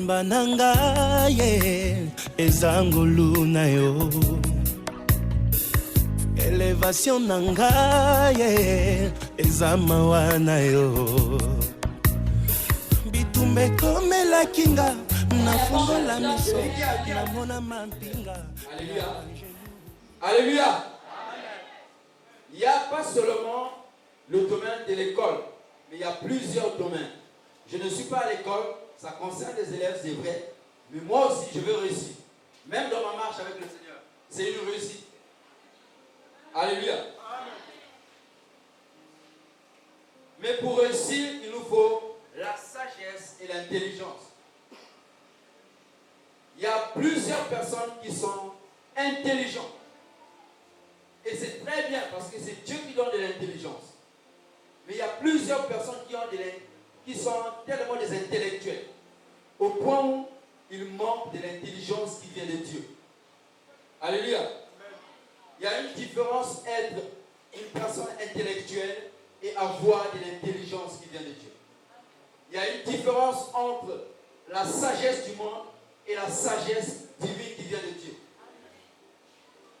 Simba nanga ye ezangulu na yo. Elevation nanga ye ezamawa na yo. Bitumbe kome la kinga na fungo la miso na mona mampinga. Alléluia. Alléluia. Il n'y a pas seulement le domaine de l'école, mais il y a plusieurs domaines. Je ne suis pas à l'école, ça concerne les élèves, c'est vrai, mais moi aussi je veux réussir. Même dans ma marche avec le Seigneur, c'est une réussite. Alléluia. Amen. Mais pour réussir, il nous faut la sagesse et l'intelligence. Il y a plusieurs personnes qui sont intelligentes. Et c'est très bien parce que c'est Dieu qui donne de l'intelligence. Mais il y a plusieurs personnes qui sont tellement des intellectuels, au point où il manque de l'intelligence qui vient de Dieu. Alléluia. Il y a une différence entre une personne intellectuelle et avoir de l'intelligence qui vient de Dieu. Il y a une différence entre la sagesse du monde et la sagesse divine qui vient de Dieu.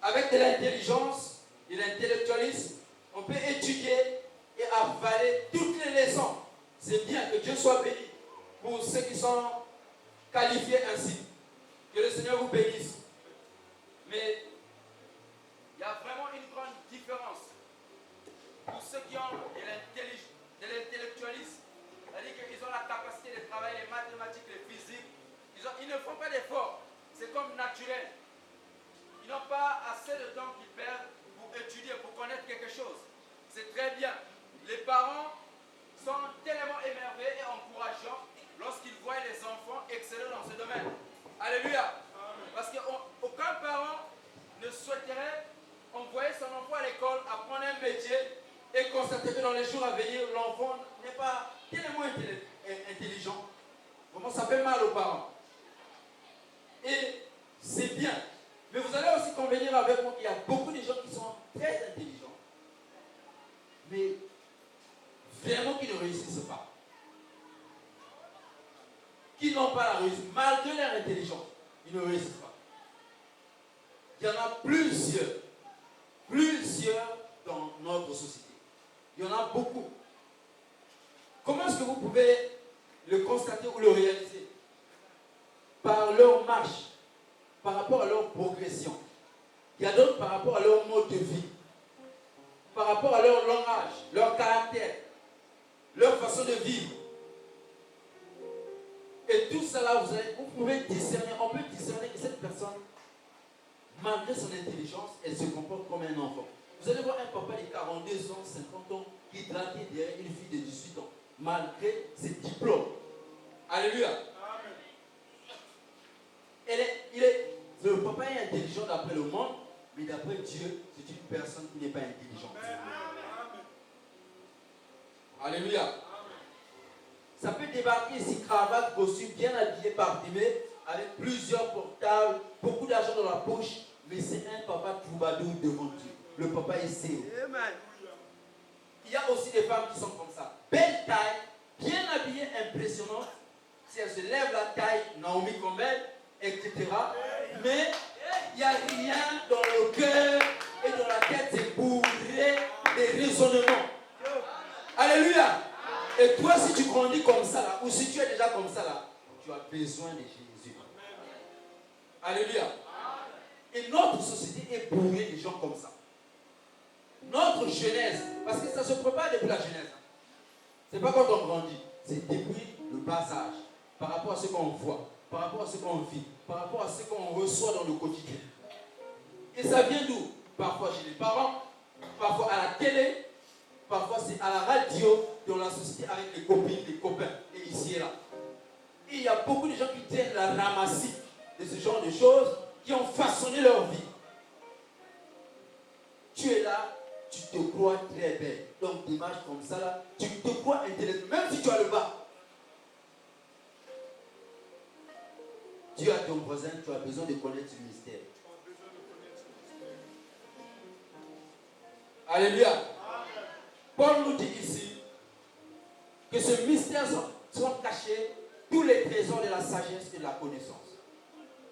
Avec de l'intelligence et l'intellectualisme, on peut étudier et avaler toutes les leçons. C'est bien que Dieu soit béni pour ceux qui sont qualifiés ainsi. Que le Seigneur vous bénisse. Mais il y a vraiment une grande différence pour ceux qui ont de l'intellectualisme. C'est-à-dire qu'ils ont la capacité de travailler les mathématiques, les physiques. Ils ne font pas d'efforts. C'est comme naturel. Ils n'ont pas assez de temps qu'ils perdent pour étudier, pour connaître quelque chose. C'est très bien. Les parents sont tellement émerveillés et encourageants lorsqu'ils voient les enfants exceller dans ce domaine. Alléluia. Parce qu'aucun parent ne souhaiterait envoyer son enfant à l'école, apprendre un métier et constater que dans les jours à venir, l'enfant n'est pas tellement intelligent. Vraiment, ça fait mal aux parents. Et c'est bien. Mais vous allez aussi convenir avec moi qu'il y a beaucoup de gens qui sont très intelligents, mais vraiment qui ne réussissent pas. Qui n'ont pas la réussite, malgré leur intelligence, ils ne réussissent pas. Il y en a plusieurs dans notre société. Il y en a beaucoup. Comment est-ce que vous pouvez le constater ou le réaliser? Par leur marche, par rapport à leur progression. Il y a d'autres par rapport à leur mode de vie, par rapport à leur langage, leur caractère, leur façon de vivre. Et tout cela, vous pouvez discerner, on peut discerner que cette personne, malgré son intelligence, elle se comporte comme un enfant. Vous allez voir un papa de 42 ans, 50 ans, qui drague derrière une fille de 18 ans, malgré ses diplômes. Alléluia. Le papa est intelligent d'après le monde, mais d'après Dieu, c'est une personne qui n'est pas intelligente. Alléluia. Ça peut débarquer ici, cravate, costume, bien habillé, parfumé, avec plusieurs portables, beaucoup d'argent dans la poche, mais c'est un papa troubadour devant Dieu. Le papa est sérieux. Il y a aussi des femmes qui sont comme ça. Belle taille, bien habillée, impressionnante. Si elle se lève la taille, Naomi Campbell, etc. Mais il n'y a rien dans le cœur et dans la tête, c'est bourré de raisonnements. Alléluia. Et toi, si tu grandis comme ça là, ou si tu es déjà comme ça là, tu as besoin de Jésus. Alléluia. Et notre société est bourrée de gens comme ça. Notre jeunesse, parce que ça se prépare depuis la jeunesse. C'est pas quand on grandit, c'est depuis le bas âge, par rapport à ce qu'on voit, par rapport à ce qu'on vit, par rapport à ce qu'on reçoit dans le quotidien. Et ça vient d'où? Parfois chez les parents, parfois à la télé, parfois c'est à la radio, dans la société avec les copines, les copains, et ici et là. Et il y a beaucoup de gens qui tiennent la ramassie de ce genre de choses, qui ont façonné leur vie. Tu es là, tu te crois très belle. Donc d'image comme ça là, tu te crois intellectuel, même si tu as le bas. Dieu à ton voisin, tu as besoin de connaître ce mystère. Alléluia. Paul nous dit ici que ce mystère soit caché tous les trésors de la sagesse et de la connaissance.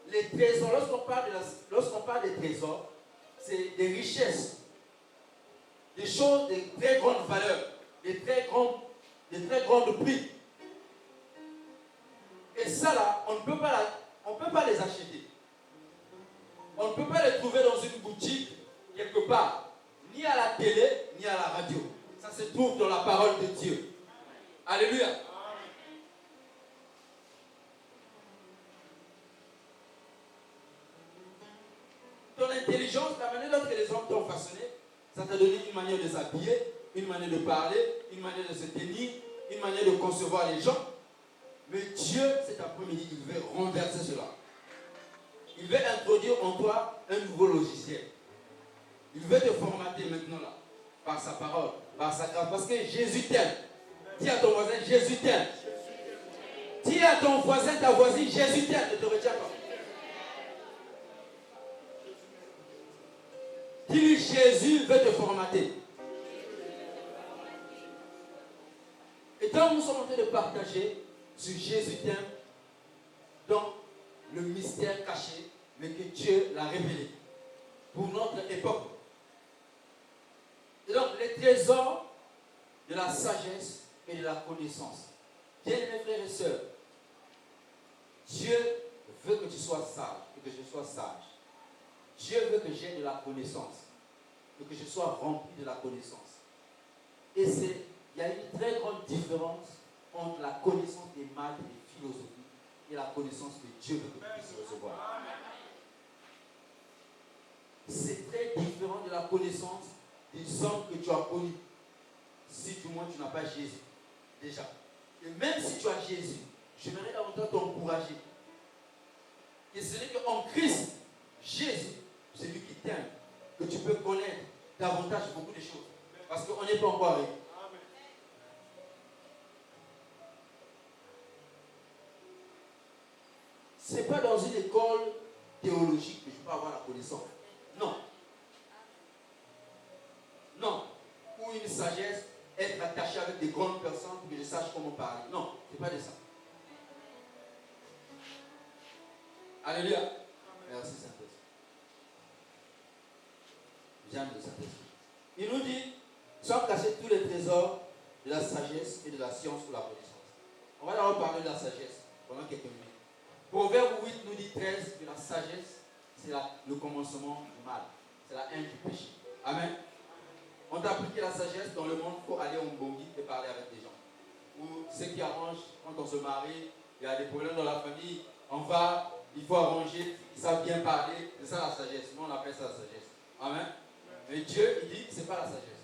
Les trésors, lorsqu'on parle des trésors, c'est des richesses, des choses de très grande valeur, de très grandes prix. Et ça là, on ne peut pas les acheter. On ne peut pas les trouver dans une boutique quelque part, ni à la télé, ni à la radio. Ça se trouve dans la parole de Dieu. Alléluia. Ton intelligence, la manière dont les hommes t'ont façonné, ça t'a donné une manière de s'habiller, une manière de parler, une manière de se tenir, une manière de concevoir les gens. Mais Dieu, cet après-midi, il veut renverser cela. Il veut introduire en toi un nouveau logiciel. Il veut te formater maintenant là, par sa parole, par sa grâce. Parce que Jésus t'aime. Dis à ton voisin, Jésus t'aime. Dis à ton voisin, ta voisine, Jésus t'aime. Ne te retiens pas. Dis-lui, Jésus veut te formater. Et quand nous sommes en train de partager sur Jésus t'aime, dans le mystère caché, mais que Dieu l'a révélé pour notre époque. Et donc, les trésors de la sagesse et de la connaissance. Bien-aimés frères et sœurs, Dieu veut que tu sois sage et que je sois sage. Dieu veut que j'aie de la connaissance et que je sois rempli de la connaissance. Et il y a une très grande différence entre la connaissance des maths et des philosophies et la connaissance que Dieu veut que tu puisses recevoir. C'est très différent de la connaissance des hommes que tu as connus. Si du moins tu n'as pas Jésus, déjà. Et même si tu as Jésus, j'aimerais davantage t'encourager. Et ce n'est qu'en Christ, Jésus, c'est lui qui t'aime, que tu peux connaître davantage beaucoup de choses. Parce qu'on n'est pas encore arrivé. Ce n'est pas dans une école théologique que je peux avoir la connaissance. Non. Non. Ou une sagesse, être attaché avec des grandes personnes pour que je sache comment parler. Non, ce n'est pas de ça. Alléluia. Merci Saint-Esprit. J'aime le Saint-Esprit. Il nous dit, sont cachés tous les trésors de la sagesse et de la science ou la connaissance. On va d'abord parler de la sagesse pendant quelques minutes. Proverbe 8 nous dit 13 que la sagesse, c'est le commencement du mal. C'est la haine du péché. Amen. On t'a appris que la sagesse, dans le monde, il faut aller au Mbongi et parler avec des gens. Ou ceux qui arrangent, quand on se marie, il y a des problèmes dans la famille, il faut arranger, ils savent bien parler. C'est ça la sagesse. Nous, on appelle ça la sagesse. Amen. Mais Dieu, il dit que ce n'est pas la sagesse.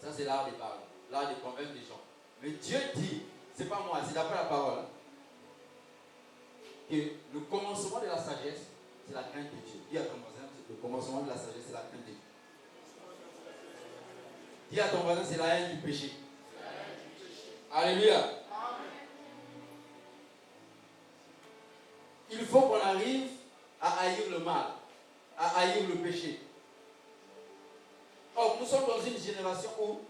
Ça, c'est l'art de parler, l'art de convaincre les gens. Mais Dieu dit, ce n'est pas moi, c'est d'après la parole, que le commencement de la sagesse, c'est la crainte de Dieu. Dis à ton voisin, le commencement de la sagesse, c'est la crainte de Dieu. Dis à ton voisin, c'est la haine du péché. Alléluia. Il faut qu'on arrive à haïr le mal, à haïr le péché. Or, nous sommes dans une génération où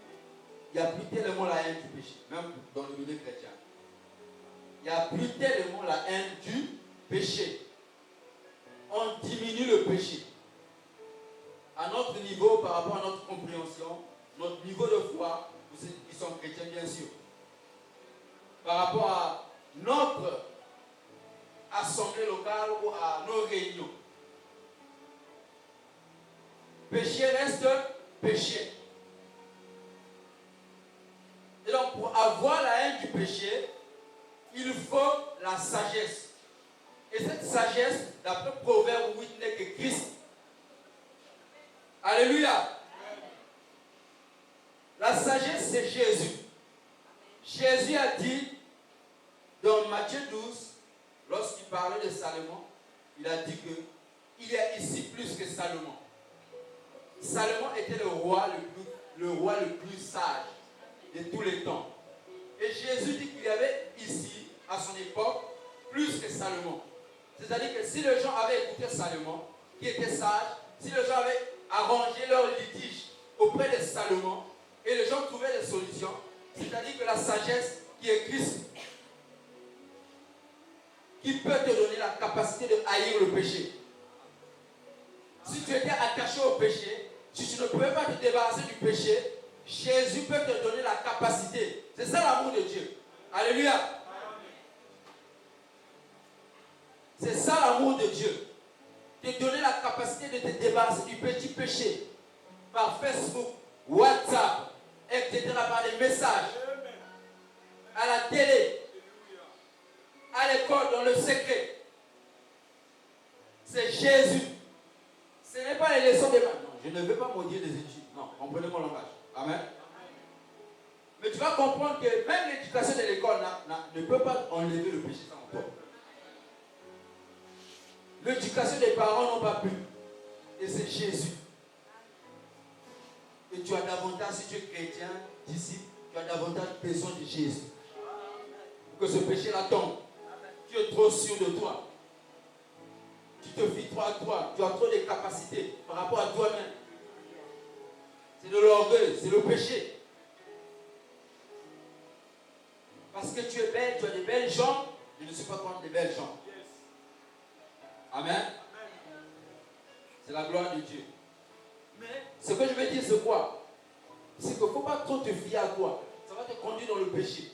il n'y a plus tellement la haine du péché, même dans le milieu chrétien. Il n'y a plus tellement la haine du péché. On diminue le péché. À notre niveau, par rapport à notre compréhension, notre niveau de foi, pour ceux qui sont chrétiens bien sûr, par rapport à notre assemblée locale ou à nos réunions. Péché reste péché. Et donc, pour avoir la haine du péché, il faut la sagesse. Et cette sagesse, d'après Proverbe 8, n'est que Christ. Alléluia. La sagesse, c'est Jésus. Jésus a dit, dans Matthieu 12, lorsqu'il parlait de Salomon, il a dit qu'il y a ici plus que Salomon. Salomon était le roi le plus sage de tous les temps. Et Jésus dit qu'il y avait ici, à son époque, plus que Salomon. C'est-à-dire que si les gens avaient écouté Salomon, qui était sage, si les gens avaient arrangé leurs litiges auprès de Salomon, et les gens trouvaient des solutions, c'est-à-dire que la sagesse qui est Christ, qui peut te donner la capacité de haïr le péché. Si tu étais attaché au péché, si tu ne pouvais pas te débarrasser du péché, Jésus peut te donner la capacité. C'est ça l'amour de Dieu. Alléluia. C'est ça l'amour de Dieu. Te donner la capacité de te débarrasser du petit péché par Facebook, WhatsApp, etc. par des messages, à la télé, à l'école, dans le secret. C'est Jésus. Ce n'est pas les leçons des maths. Non, je ne veux pas maudire les études. Non, comprenez mon langage. Amen. Mais tu vas comprendre que même l'éducation de l'école ne peut pas enlever le péché en toi. L'éducation des parents n'ont pas pu. Et c'est Jésus. Et tu as davantage, si tu es chrétien, disciple, tu as davantage besoin de Jésus. Pour que ce péché-là tombe. Tu es trop sûr de toi. Tu te fies trop à toi. Tu as trop de capacités par rapport à toi-même. C'est de l'orgueil, c'est le péché. Parce que tu es belle, tu as des belles jambes. Je ne suis pas contre des belles jambes. Amen. C'est la gloire de Dieu. Mais ce que je veux dire, c'est quoi? C'est qu'il ne faut pas trop te fier à toi. Ça va te conduire dans le péché.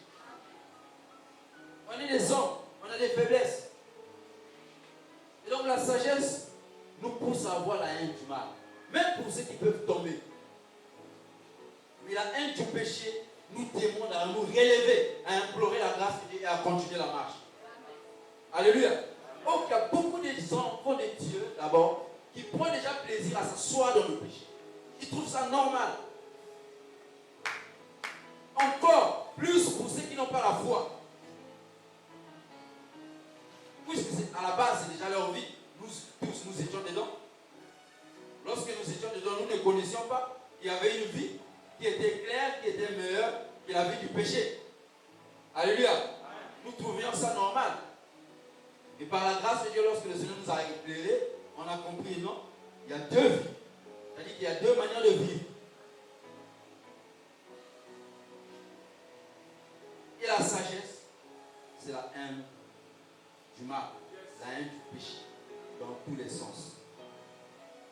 On est des hommes, on a des faiblesses. Et donc la sagesse nous pousse à avoir la haine du mal. Même pour ceux qui peuvent tomber. Mais la haine du péché nous demande à nous relever, à implorer la grâce de Dieu et à continuer la marche. Alléluia. Donc il y a beaucoup de enfants de Dieu, d'abord, qui prennent déjà plaisir à s'asseoir dans le péché. Ils trouvent ça normal. Encore plus pour ceux qui n'ont pas la foi. Puisque à la base, c'est déjà leur vie. Nous tous, nous étions dedans. Lorsque nous étions dedans, nous ne connaissions pas. Il y avait une vie qui était claire, qui était meilleure que la vie du péché. Alléluia. Nous trouvions ça normal. Et par la grâce de Dieu, lorsque le Seigneur nous a éclairés, on a compris, non, il y a deux vies. C'est-à-dire qu'il y a deux manières de vivre. Et la sagesse, c'est la haine du mal, la haine du péché, dans tous les sens.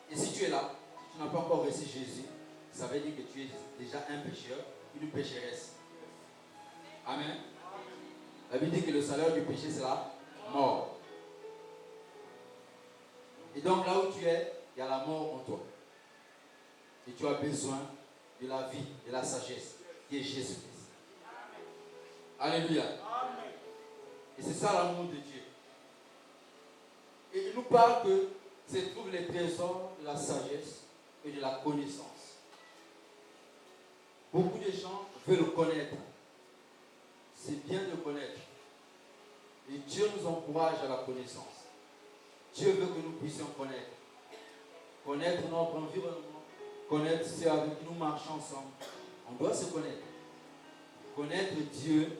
Et si tu es là, si tu n'as pas encore reçu Jésus, ça veut dire que tu es déjà un pécheur, une pécheresse. Amen. La Bible dit que le salaire du péché, c'est la mort. Et donc là où tu es, il y a la mort en toi. Et tu as besoin de la vie, de la sagesse, qui est Jésus-Christ. Alléluia. Et c'est ça l'amour de Dieu. Et il nous parle que se trouvent les trésors de la sagesse et de la connaissance. Beaucoup de gens veulent connaître. C'est bien de connaître. Et Dieu nous encourage à la connaissance. Dieu veut que nous puissions connaître. Connaître notre environnement. Connaître ceux avec qui nous marchons ensemble. On doit se connaître. Connaître Dieu.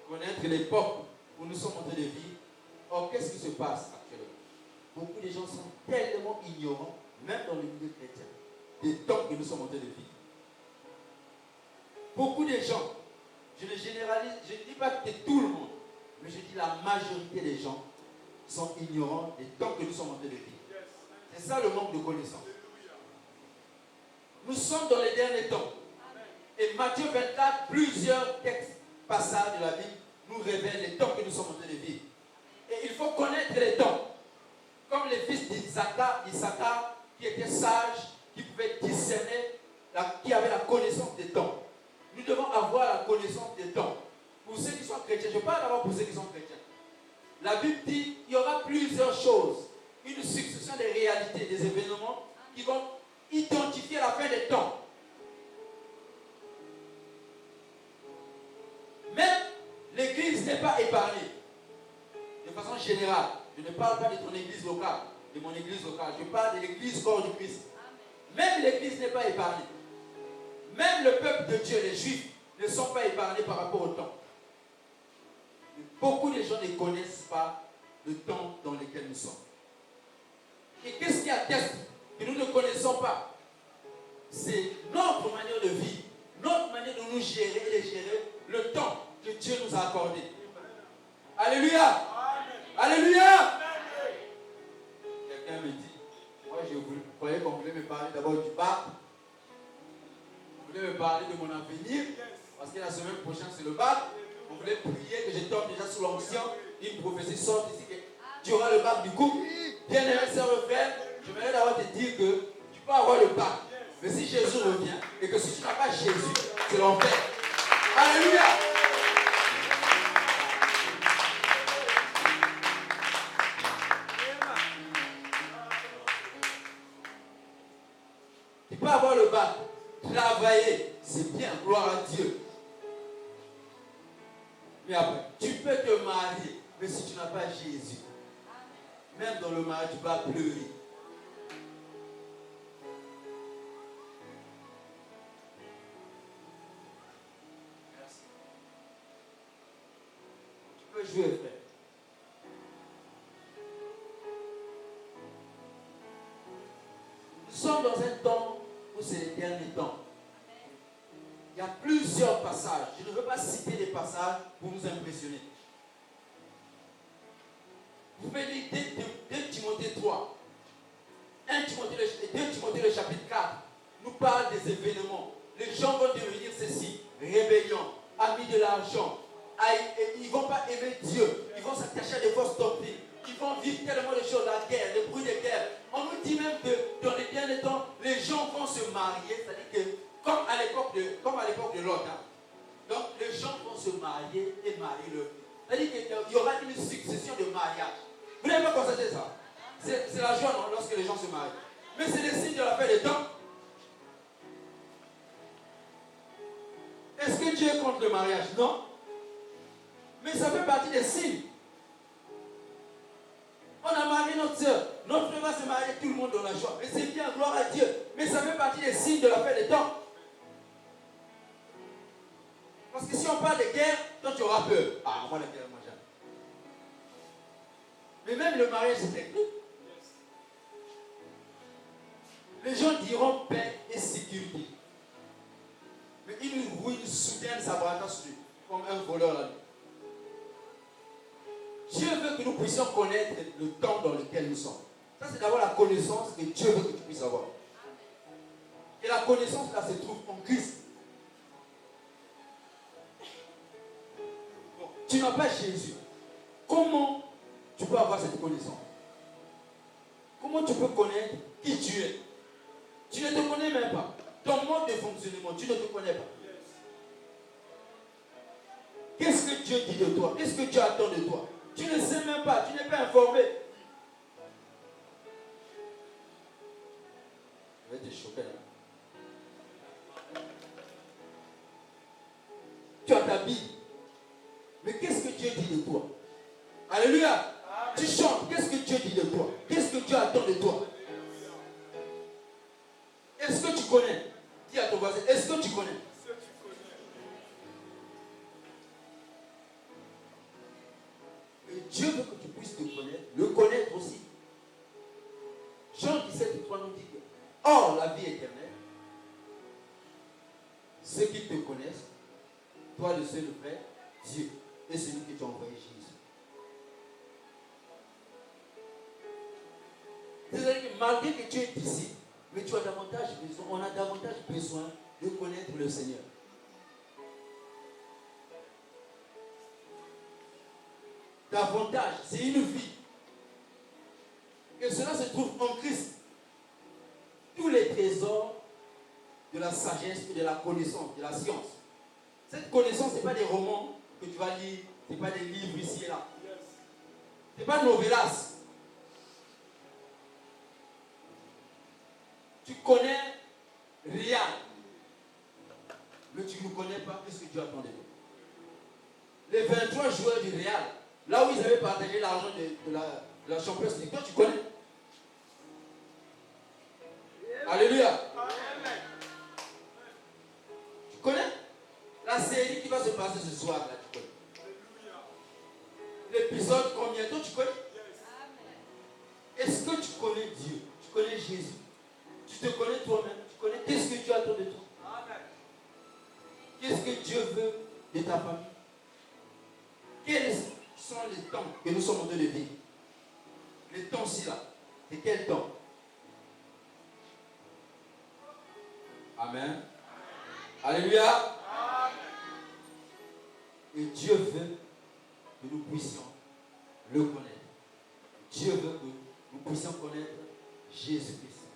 Connaître l'époque où nous sommes en train de vivre. Or, qu'est-ce qui se passe actuellement? Beaucoup de gens sont tellement ignorants, même dans le milieu chrétien, des temps que nous sommes en train de vivre. Beaucoup de gens, je ne généralise, je ne dis pas que c'est tout le monde, mais je dis la majorité des gens sont ignorants des temps que nous sommes en train de vivre. C'est ça le manque de connaissance. Nous sommes dans les derniers temps. Et Matthieu 24, plusieurs textes, passages de la Bible nous révèlent les temps que nous sommes en train de vivre. Et il faut connaître les temps. Comme les fils d'Isaac, qui étaient sages, qui pouvaient discerner, qui avaient la connaissance des temps. Nous devons avoir la connaissance des temps. Pour ceux qui sont chrétiens, je parle d'abord pour ceux qui sont chrétiens. La Bible dit qu'il y aura plusieurs choses. Une succession des réalités, des événements qui vont identifier la fin des temps. Même l'église n'est pas épargnée. De façon générale, je ne parle pas de ton église locale, de mon église locale. Je parle de l'église corps du Christ. Même l'église n'est pas épargnée. Même le peuple de Dieu, les Juifs, ne sont pas épargnés par rapport au temps. Mais beaucoup de gens ne connaissent pas le temps dans lequel nous sommes. Et qu'est-ce qui atteste que nous ne connaissons pas? C'est notre manière de vivre, notre manière de nous gérer et de gérer le temps que Dieu nous a accordé. Alléluia. Alléluia. Quelqu'un me dit, moi je croyais qu'on voulait me parler d'abord du bac. On voulait me parler de mon avenir. Parce que la semaine prochaine c'est le bac. On voulait prier que je tombe déjà sous l'onction. Une prophétie sorte ici que tu auras le bac du coup. Bien aimé sœur et frère, je voudrais d'abord te dire que tu peux avoir le bac. Mais si Jésus revient et que si tu n'as pas Jésus, c'est l'enfer. Alléluia. Tu peux avoir le bac, travailler, c'est bien, gloire à Dieu. Mais après, tu peux te marier, mais si tu n'as pas Jésus, même dans le mariage, tu vas pleurer. Merci. Tu peux jouer, frère. Nous sommes dans un temps où c'est les derniers temps. Il y a plusieurs passages. Je ne veux pas citer des passages pour nous impressionner. Vous pouvez lire 2 Timothée 3. 2 Timothée le chapitre 4 nous parle des événements. Les gens vont devenir ceci, rébellion, amis de l'argent. Ils ne vont pas aimer Dieu. Ils vont s'attacher à des fausses doctrines. Ils vont vivre tellement de choses, la guerre, le bruit de guerre. On nous dit même que dans les derniers temps, les gens vont se marier. C'est-à-dire que, comme à l'époque de Lot. Hein. Donc, les gens vont se marier et marier leur vie. C'est-à-dire qu'il y aura une succession de mariages. Vous n'avez pas constaté ça? C'est la joie, non, lorsque les gens se marient. Mais c'est le signe de la fin des temps. Est-ce que Dieu est contre le mariage? Non. Mais ça fait partie des signes. On a marié notre soeur. Notre frère va se marier, tout le monde dans la joie. Mais c'est bien, gloire à Dieu. Mais ça fait partie des signes de la fin des temps. Parce que si on parle de guerre, toi tu auras peur. Ah, moi la guerre, moi jamais. Mais même le mariage, c'est technique. Les gens diront paix et sécurité. Mais une ruine soudaine s'abattra sur lui, comme un voleur là. Dieu veut que nous puissions connaître le temps dans lequel nous sommes. Ça, c'est d'abord la connaissance que Dieu veut que tu puisses avoir. Et la connaissance, là, se trouve en Christ. Bon, tu n'as pas Jésus. Comment tu peux avoir cette connaissance? Comment tu peux connaître qui tu es? Tu ne te connais même pas. Ton mode de fonctionnement, tu ne te connais pas. Qu'est-ce que Dieu dit de toi? Qu'est-ce que Dieu attend de toi? Tu ne sais même pas, tu n'es pas informé. Je vais te choquer là. Tu as ta Bible. Mais qu'est-ce que Dieu dit de toi? Alléluia. Amen. Tu chantes, qu'est-ce que Dieu dit de toi? Qu'est-ce que Dieu attend de toi? Est-ce que tu connais? Dis à ton voisin, est-ce que tu connais? Et Dieu veut que tu puisses te connaître, le connaître aussi. Jean 17:3 nous dit que, or la vie éternelle, ceux qui te connaissent, toi le seul vrai, Dieu, et celui que tu as envoyé, Jésus. C'est-à-dire que malgré que tu es ici, mais tu as davantage besoin, on a davantage besoin de connaître le Seigneur. Davantage, c'est une vie. Que cela se trouve en Christ. Tous les trésors de la sagesse et de la connaissance, de la science. Cette connaissance, ce n'est pas des romans que tu vas lire, ce n'est pas des livres ici et là. Ce n'est pas novelas. Tu connais rien. Mais tu ne connais pas ce que Dieu attend de toi. Les 23 joueurs du Real, là où ils avaient partagé l'argent de la Champions League, toi tu connais? Alléluia. Amen. Tu connais? La série qui va se passer ce soir, là, tu connais? L'épisode combien? Toi tu connais? Est-ce que tu connais Dieu? Tu connais Jésus? Tu te connais toi-même? Tu connais qu'est-ce que Dieu attend de toi? Qu'est-ce que Dieu veut de ta famille? Quel est sont les temps que nous sommes en train de vivre. Les temps-ci là. C'est quel temps? Amen. Alléluia. Et Dieu veut que nous puissions le connaître. Dieu veut que nous puissions connaître Jésus-Christ.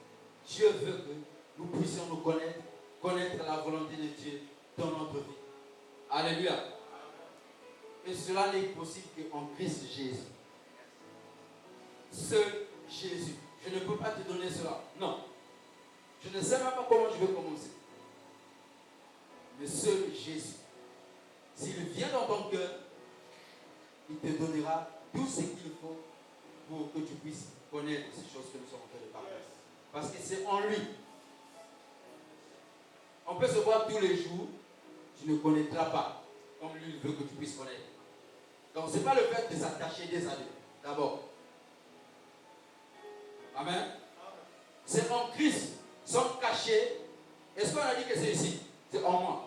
Dieu veut que nous puissions nous connaître la volonté de Dieu dans notre vie. Alléluia. Et cela n'est possible qu'en Christ Jésus. Seul Jésus. Je ne peux pas te donner cela. Non. Je ne sais même pas comment je vais commencer. Mais seul Jésus. S'il vient dans ton cœur, il te donnera tout ce qu'il faut pour que tu puisses connaître ces choses que nous sommes en train de parler. Parce que c'est en lui. On peut se voir tous les jours, tu ne connaîtras pas, comme lui veut que tu puisses connaître. Donc ce n'est pas le fait de s'attacher des années, d'abord. Amen. C'est en Christ, sont cachés. Est-ce qu'on a dit que c'est ici? C'est en moi.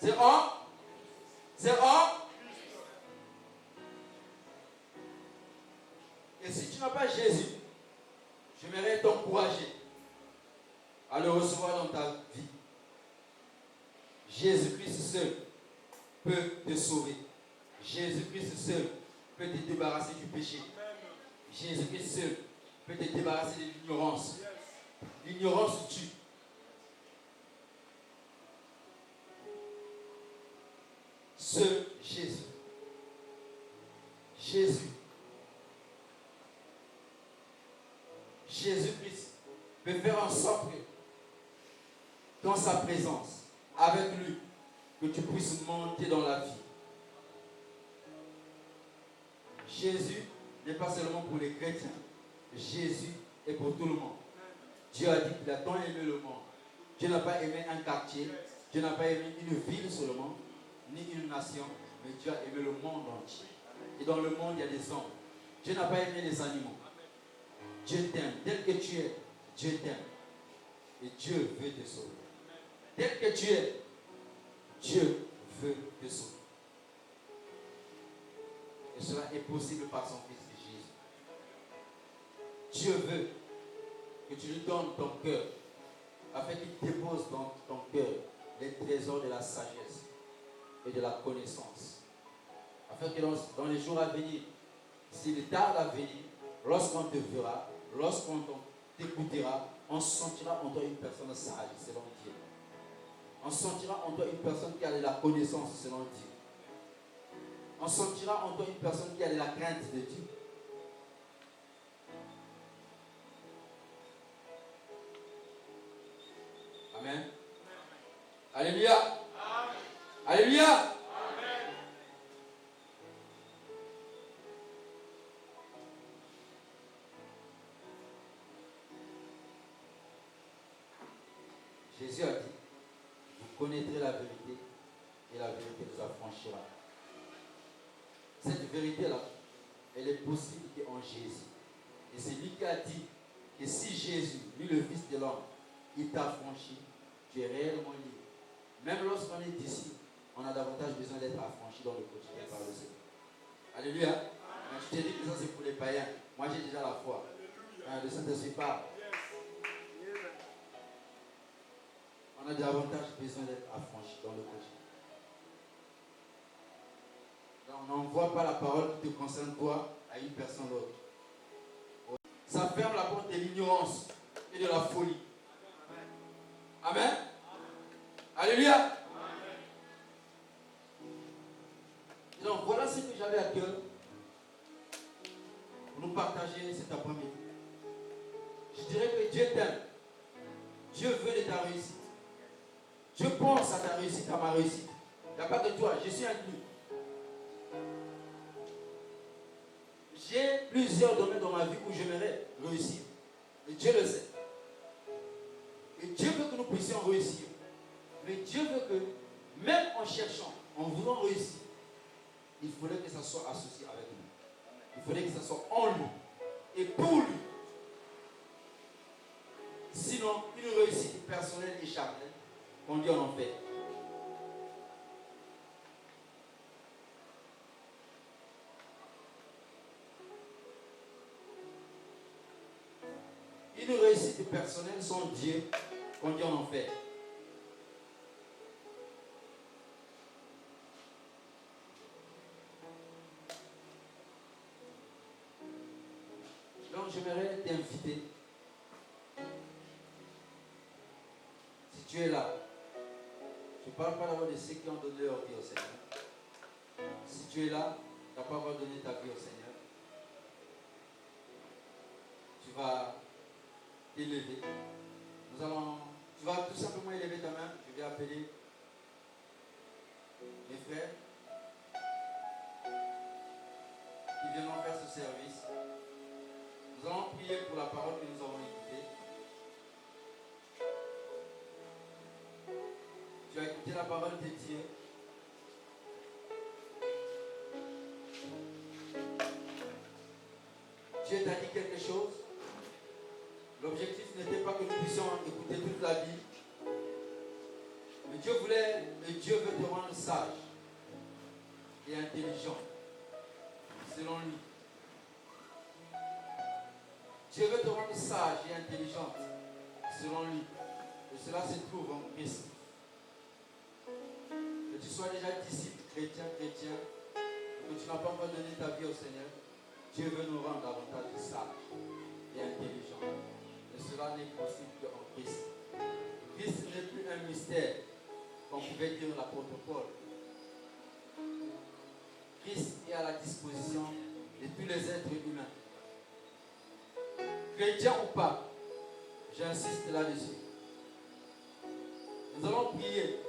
C'est en. Et si tu n'as pas Jésus, j'aimerais t'encourager à le recevoir dans ta vie. Jésus-Christ seul peut te sauver. Jésus-Christ seul peut te débarrasser du péché. Jésus-Christ seul peut te débarrasser de l'ignorance. L'ignorance tue. Seul Jésus. Jésus-Christ peut faire en sorte que dans sa présence, avec lui, que tu puisses monter dans la vie. Jésus n'est pas seulement pour les chrétiens. Jésus est pour tout le monde. Dieu a dit qu'il a tant aimé le monde. Dieu n'a pas aimé un quartier. Dieu n'a pas aimé une ville seulement, ni une nation, mais Dieu a aimé le monde entier. Et dans le monde, il y a des hommes. Dieu n'a pas aimé les animaux. Dieu t'aime. Tel que tu es, Dieu t'aime. Et Dieu veut te sauver. Tel que tu es, Dieu veut te sauver. Et cela est possible par son Fils Jésus. Dieu veut que tu lui donnes ton cœur, afin qu'il dépose dans ton cœur les trésors de la sagesse et de la connaissance. Afin que dans les jours à venir, s'il tarde à venir, lorsqu'on te verra, lorsqu'on t'écoutera, on sentira en toi une personne sage selon Dieu. On sentira en toi une personne qui a de la connaissance selon Dieu. On sentira en toi une personne qui a de la crainte de Dieu. Amen. Alléluia. Amen. Alléluia. Amen. Jésus a dit, vous connaîtrez la vérité et la vérité vous affranchira. Cette vérité-là, elle est possible qu'en Jésus. Et c'est lui qui a dit que si Jésus, lui le Fils de l'homme, il t'a affranchi, tu es réellement libre. Même lorsqu'on est d'ici, on a davantage besoin d'être affranchi dans le quotidien par le Seigneur. Alléluia. Mais tu t'es dit que ça c'est pour les païens. Moi j'ai déjà la foi. Le Saint-Esprit parle. On a davantage besoin d'être affranchi dans le quotidien. On n'envoie pas la parole qui te concerne toi à une personne d'autre. Ça ferme la porte de l'ignorance et de la folie. Amen. Alléluia. Amen. Donc voilà ce que j'avais à cœur pour nous partager cet après-midi. Je dirais que Dieu t'aime. Dieu veut de ta réussite. Dieu pense à ta réussite, à ma réussite. Il n'y a pas que toi, je suis inclus. J'ai plusieurs domaines dans ma vie où j'aimerais réussir. Et Dieu le sait. Et Dieu veut que nous puissions réussir. Mais Dieu veut que, même en cherchant, en voulant réussir, il faudrait que ça soit associé avec lui. Il faudrait que ça soit en lui. Et pour lui. Sinon, une réussite personnelle et charnelle conduit en enfer. Une réussite personnelle sans Dieu conduit en enfer. Donc j'aimerais t'inviter. Si tu es là, je ne parle pas d'abord de ceux qui ont donné leur vie au Seigneur. Si tu es là, tu n'as pas encore donné ta vie au Seigneur, tu vas t'élever. Tu vas tout simplement élever ta main. Je vais appeler mes frères qui viendront faire ce service. Nous allons prier pour la parole que nous avons écoutée. Tu as écouté la parole de Dieu. Dieu t'a dit quelque chose. L'objectif n'était pas que nous puissions écouter toute la vie. Mais Dieu veut te rendre sage et intelligent, selon lui. Dieu veut te rendre sage et intelligente, selon lui. Et cela se trouve en Christ. Que tu sois déjà disciple, chrétien, que tu n'as pas encore donné ta vie au Seigneur, Dieu veut nous rendre davantage sages et intelligents. Et cela n'est possible qu'en Christ. Christ n'est plus un mystère, comme pouvait dire l'apôtre Paul. Christ est à la disposition de tous les êtres humains. Chrétien ou pas, j'insiste là-dessus. Nous allons prier.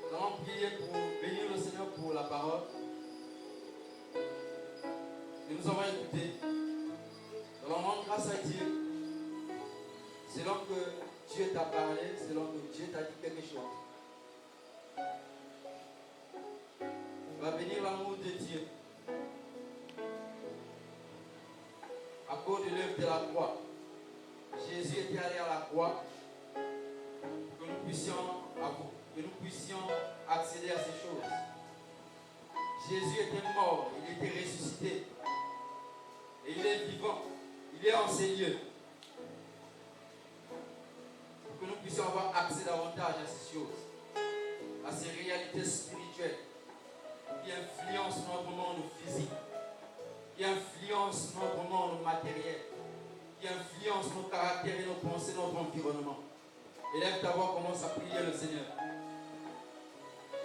Nous allons prier pour bénir le Seigneur pour la parole que nous avons écoutée. Nous allons rendre grâce à Dieu. Selon que Dieu t'a parlé, selon que Dieu t'a dit quelque chose. Tu vas bénir l'amour de Dieu. À cause de l'œuvre de la croix. Jésus était allé à la croix pour que nous puissions accéder à ces choses. Jésus était mort, il était ressuscité. Et il est vivant. Il est en ces lieux. Pour que nous puissions avoir accès davantage à ces choses, à ces réalités spirituelles qui influencent notre monde physique, qui influencent notre monde matériel, qui influencent nos caractères et nos pensées, notre environnement. Élève ta voix, commence à prier le Seigneur.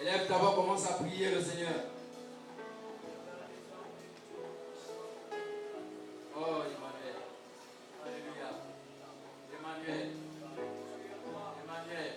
Élève ta voix, commence à prier le Seigneur. Oh, Emmanuel. Alléluia. Emmanuel. Emmanuel.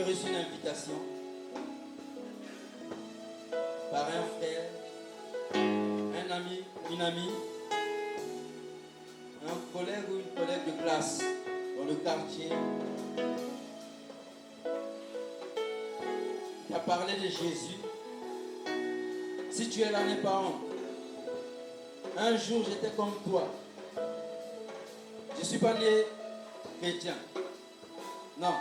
reçu une invitation par un frère, un ami, une amie, un collègue ou une collègue de classe dans le quartier qui a parlé de Jésus. Si tu es là, n'aie pas honte. Un jour, j'étais comme toi. Je ne suis pas né chrétien. Non.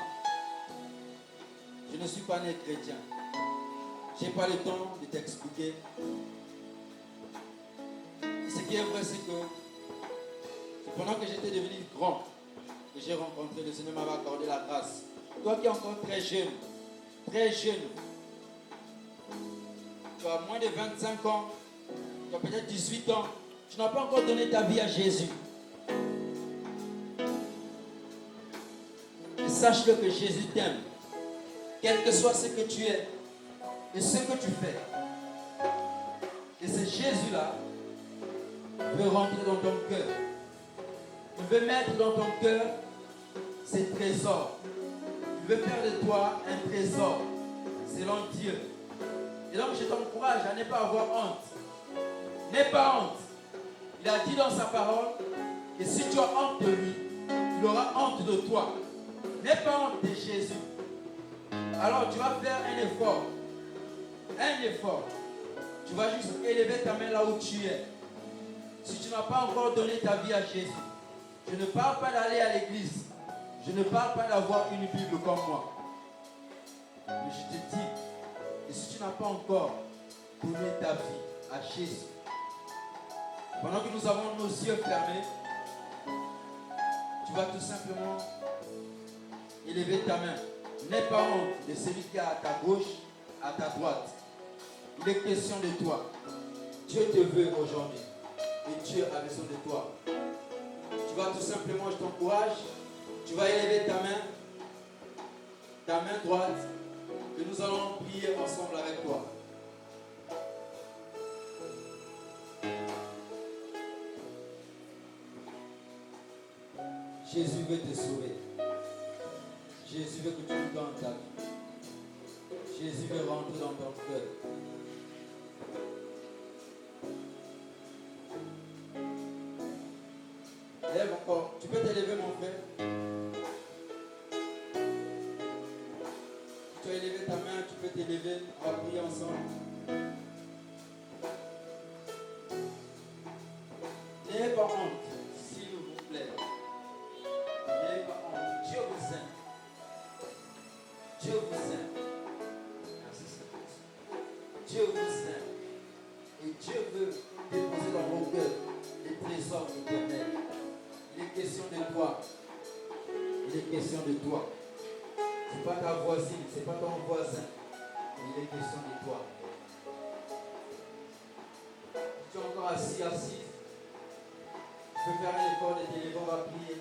Je ne suis pas né chrétien. Je n'ai pas le temps de t'expliquer. Ce qui est vrai, c'est que c'est pendant que j'étais devenu grand que j'ai rencontré le Seigneur, m'avait accordé la grâce. Toi qui es encore très jeune, tu as moins de 25 ans, tu as peut-être 18 ans, tu n'as pas encore donné ta vie à Jésus. Et sache-le que Jésus t'aime, quel que soit ce que tu es et ce que tu fais. Et c'est Jésus-là qui veut rentrer dans ton cœur. Il veut mettre dans ton cœur ses trésors. Il veut faire de toi un trésor selon Dieu. Et donc je t'encourage à ne pas avoir honte. N'aie pas honte. Il a dit dans sa parole que si tu as honte de lui, il aura honte de toi. N'aie pas honte de Jésus. Alors tu vas faire un effort. Un effort. Tu vas juste élever ta main là où tu es. Si tu n'as pas encore donné ta vie à Jésus, je ne parle pas d'aller à l'église. Je ne parle pas d'avoir une Bible comme moi. Mais je te dis que si tu n'as pas encore donné ta vie à Jésus, pendant que nous avons nos yeux fermés, tu vas tout simplement élever ta main. N'aie pas honte de celui qui est à ta gauche, à ta droite. Il est question de toi. Dieu te veut aujourd'hui. Et Dieu a besoin de toi. Tu vas tout simplement, je t'encourage, tu vas élever ta main droite, et nous allons prier ensemble avec toi. Jésus veut te sauver. Jésus veut que tu lui donnes ta vie. Jésus veut rentrer dans ton cœur. Lève encore. Tu peux t'élever, mon frère. Si tu as élevé ta main, tu peux t'élever. On va prier ensemble. N'ayez pas honte, s'il vous plaît. N'ayez pas honte. Dieu vous aime. Dieu vous aime. Merci Seigneur. Dieu vous aime. Et Dieu veut déposer dans vos cœurs les trésors éternels. Il est question de toi. Il est question de toi. Ce n'est pas ta voisine, ce n'est pas ton voisin. Il est question de toi. Si tu es encore assis, tu peux faire un effort de te lever, on va prier.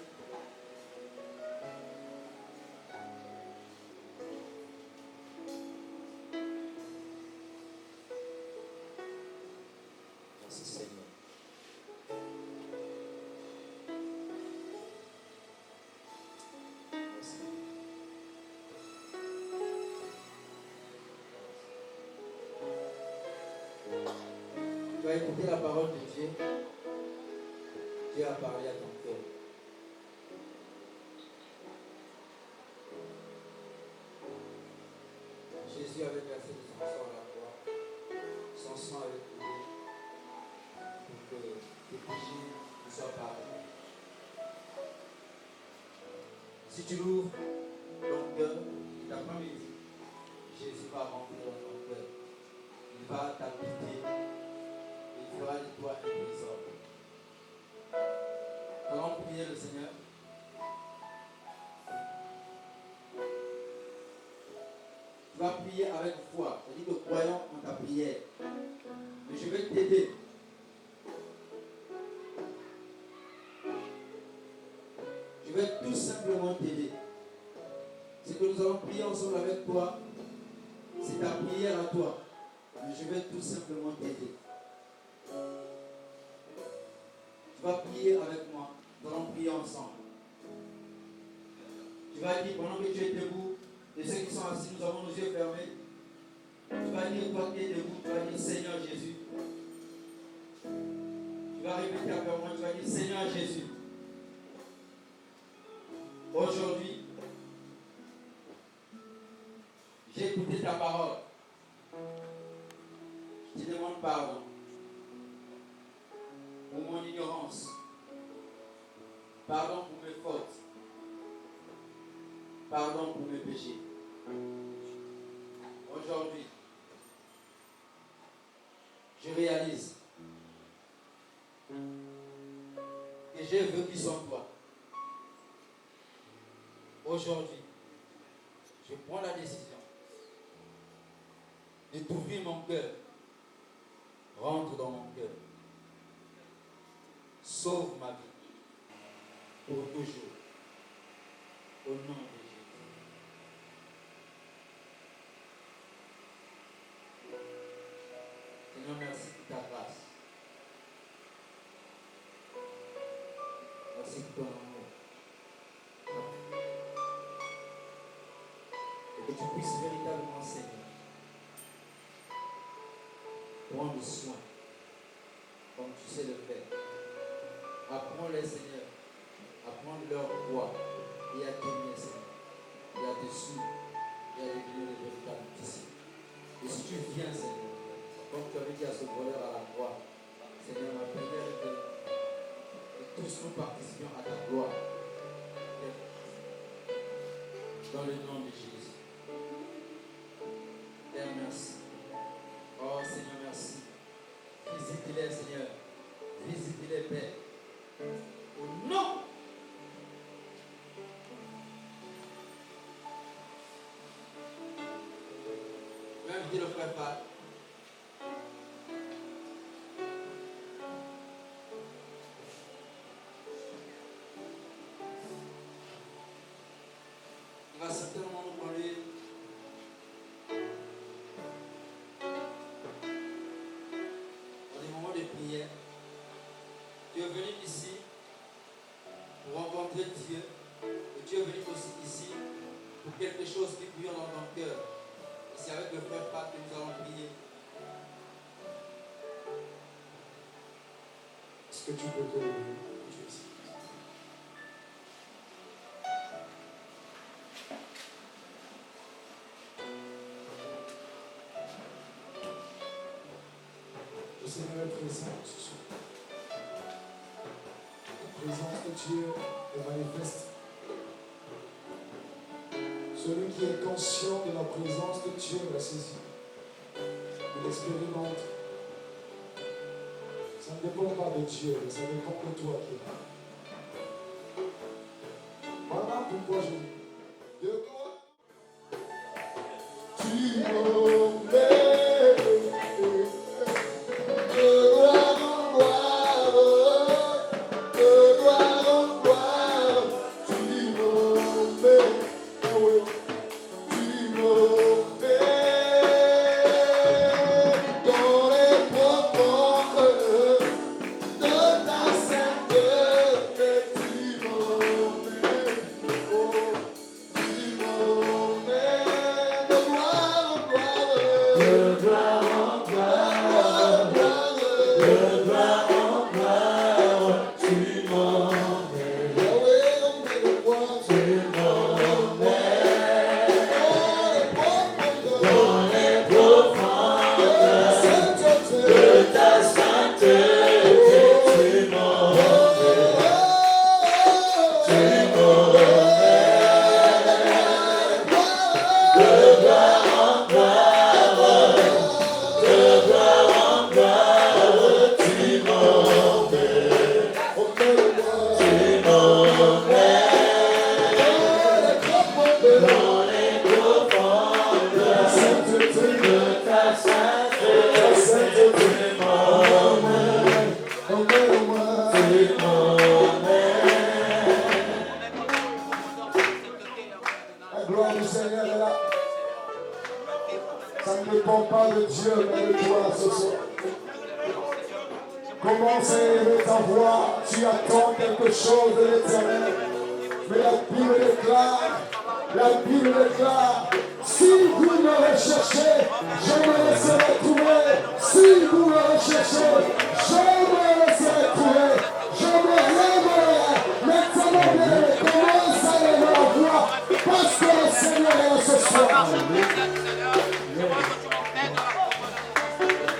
Merci Seigneur. Tu vas écouter la parole de Dieu. Dieu a parlé à ton cœur. Jésus avait versé de son sang à la croix. Son sang avait coulé pour que tes péchés ne soient pardonnés. Si tu l'ouvres ton cœur, il t'a promis, Jésus va rentrer dans ton cœur. Il va t'habiter. Il fera de toi un trésor. Allons prier le Seigneur. Tu vas prier avec foi. C'est-à-dire que croyons en ta prière. Mais je vais t'aider. Je vais tout simplement t'aider. Ce que nous allons prier ensemble avec toi, c'est ta prière à toi. Mais je vais tout simplement t'aider. Tu vas prier avec moi. Nous allons prier ensemble. Tu vas dire pendant que tu es debout, et ceux qui sont assis avons nos yeux fermés. Tu vas dire, toi qui es debout, tu vas dire Seigneur Jésus. Tu vas répéter après moi, tu vas dire Seigneur Jésus. Aujourd'hui, j'ai écouté ta parole. Je te demande pardon pour mon ignorance. Pardon pour mes fautes. Pardon pour mes péchés. Aujourd'hui, je réalise que j'ai vécu sans toi. Aujourd'hui, je prends la décision de t'ouvrir mon cœur. Rentre dans mon cœur. Sauve ma vie pour toujours. Au nom de Jésus. Seigneur, merci pour ta grâce. Merci pour ton amour. Et que tu puisses véritablement, Seigneur, prendre soin, comme tu sais le faire. Apprends-les, Seigneur, à prendre leur poids et à t'aimer, Seigneur, et à te suivre, et à devenir les véritables disciples. Et si tu viens, Seigneur, comme tu avais dit à ce voleur à la croix, Seigneur, ma prière est que tous nous participions à ta gloire. Dans le nom de Jésus. Père, merci. Oh Seigneur, merci. Visite-les, Seigneur. Visite-les, Père. Au nom. Je vais inviter le frère Pat. Il va certainement nous parler dans des moments de prière. Tu es venu ici pour rencontrer Dieu. Et tu es venu aussi ici pour quelque chose qui brille dans ton cœur. Et c'est avec le frère Pat que nous allons prier. Est-ce que tu peux te lever? Le Seigneur est présent ce soir. La présence de Dieu est manifeste. Celui qui est conscient de la présence de Dieu la saisit. Il expérimente. Ça ne dépend pas de Dieu, mais ça dépend de toi qui es là. Voilà pourquoi je dis. De quoi tu m'emmènes. Commence à élever ta voix, tu attends quelque chose de l'éternel. Mais la Bible déclare, si vous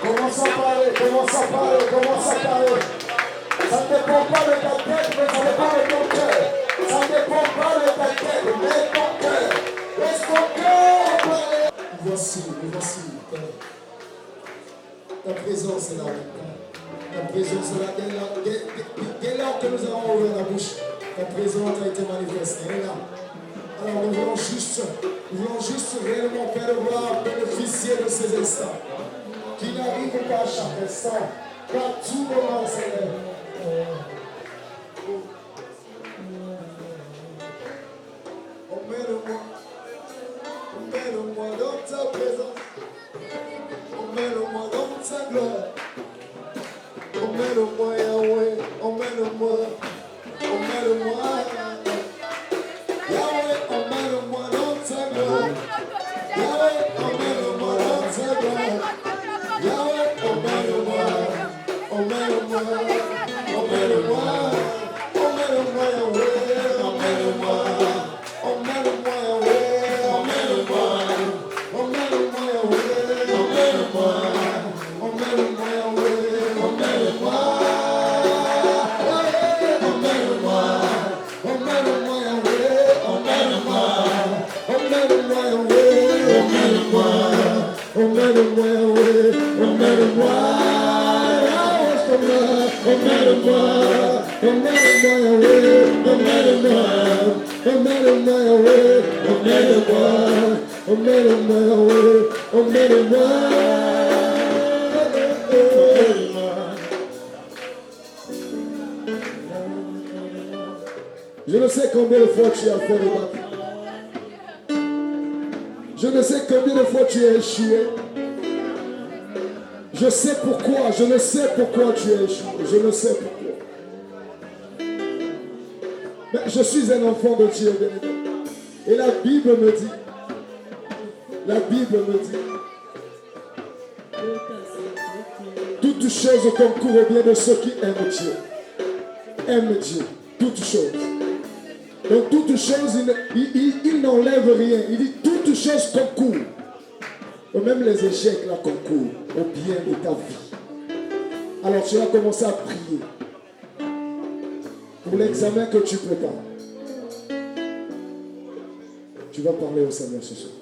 Commence à parler, commence à parler, commence à parler. Ça ne dépend pas de ta tête, mais ça dépend de ton cœur. Ça ne dépend pas de ta tête, mais ton cœur. Laisse ton cœur parler. Voici. Ta présence est là. Ta présence est là. Dès lors que nous avons ouvert la bouche, ta présence a été manifestée. Elle est là. Alors nous voulons juste réellement, Père de gloire, bénéficier de ces instants. Qui n'arrivent pas à chaque instant, car tout moment, Seigneur. Emmène-moi dans ta présence. Emmène-moi dans ta gloire. Emmène-moi, Yahweh. Emmène-moi. Yahweh, emmène-moi dans ta gloire. Yahweh, emmène-moi dans ta gloire. Yahweh, emmène-moi, emmène-moi, emmène-moi, emmène-moi, Yahweh, emmène-moi, emmène-moi, Yahweh, emmène-moi, emmène-moi, Yahweh, emmène-moi, emmène-moi, Yahweh, emmène-moi, emmène-moi, emmène-moi, Yahweh, emmène-moi, emmène-moi, Yahweh, emmène-moi, emmène-moi, Yahweh, emmène-moi, emmène-moi, emmène-moi, Yahweh, emmène-moi, emmène-moi, Yahweh, emmène-moi, emmène-moi, Yahweh, emmène-moi, Je ne sais combien de fois tu as fait le bac. Je ne sais combien de fois tu as échoué. Je sais pourquoi, je ne sais pourquoi tu as échoué. Je ne sais pourquoi. Mais je suis un enfant de Dieu, bien-aimé. Et la Bible me dit, toutes choses concourent au bien de ceux qui aiment Dieu. Aiment Dieu, toutes choses. Donc toutes choses, il n'enlève rien. Il dit toutes choses concourent. Et même les échecs là concourent au bien de ta vie. Alors tu vas commencer à prier pour l'examen que tu prépares. Tu vas parler au Seigneur ce soir.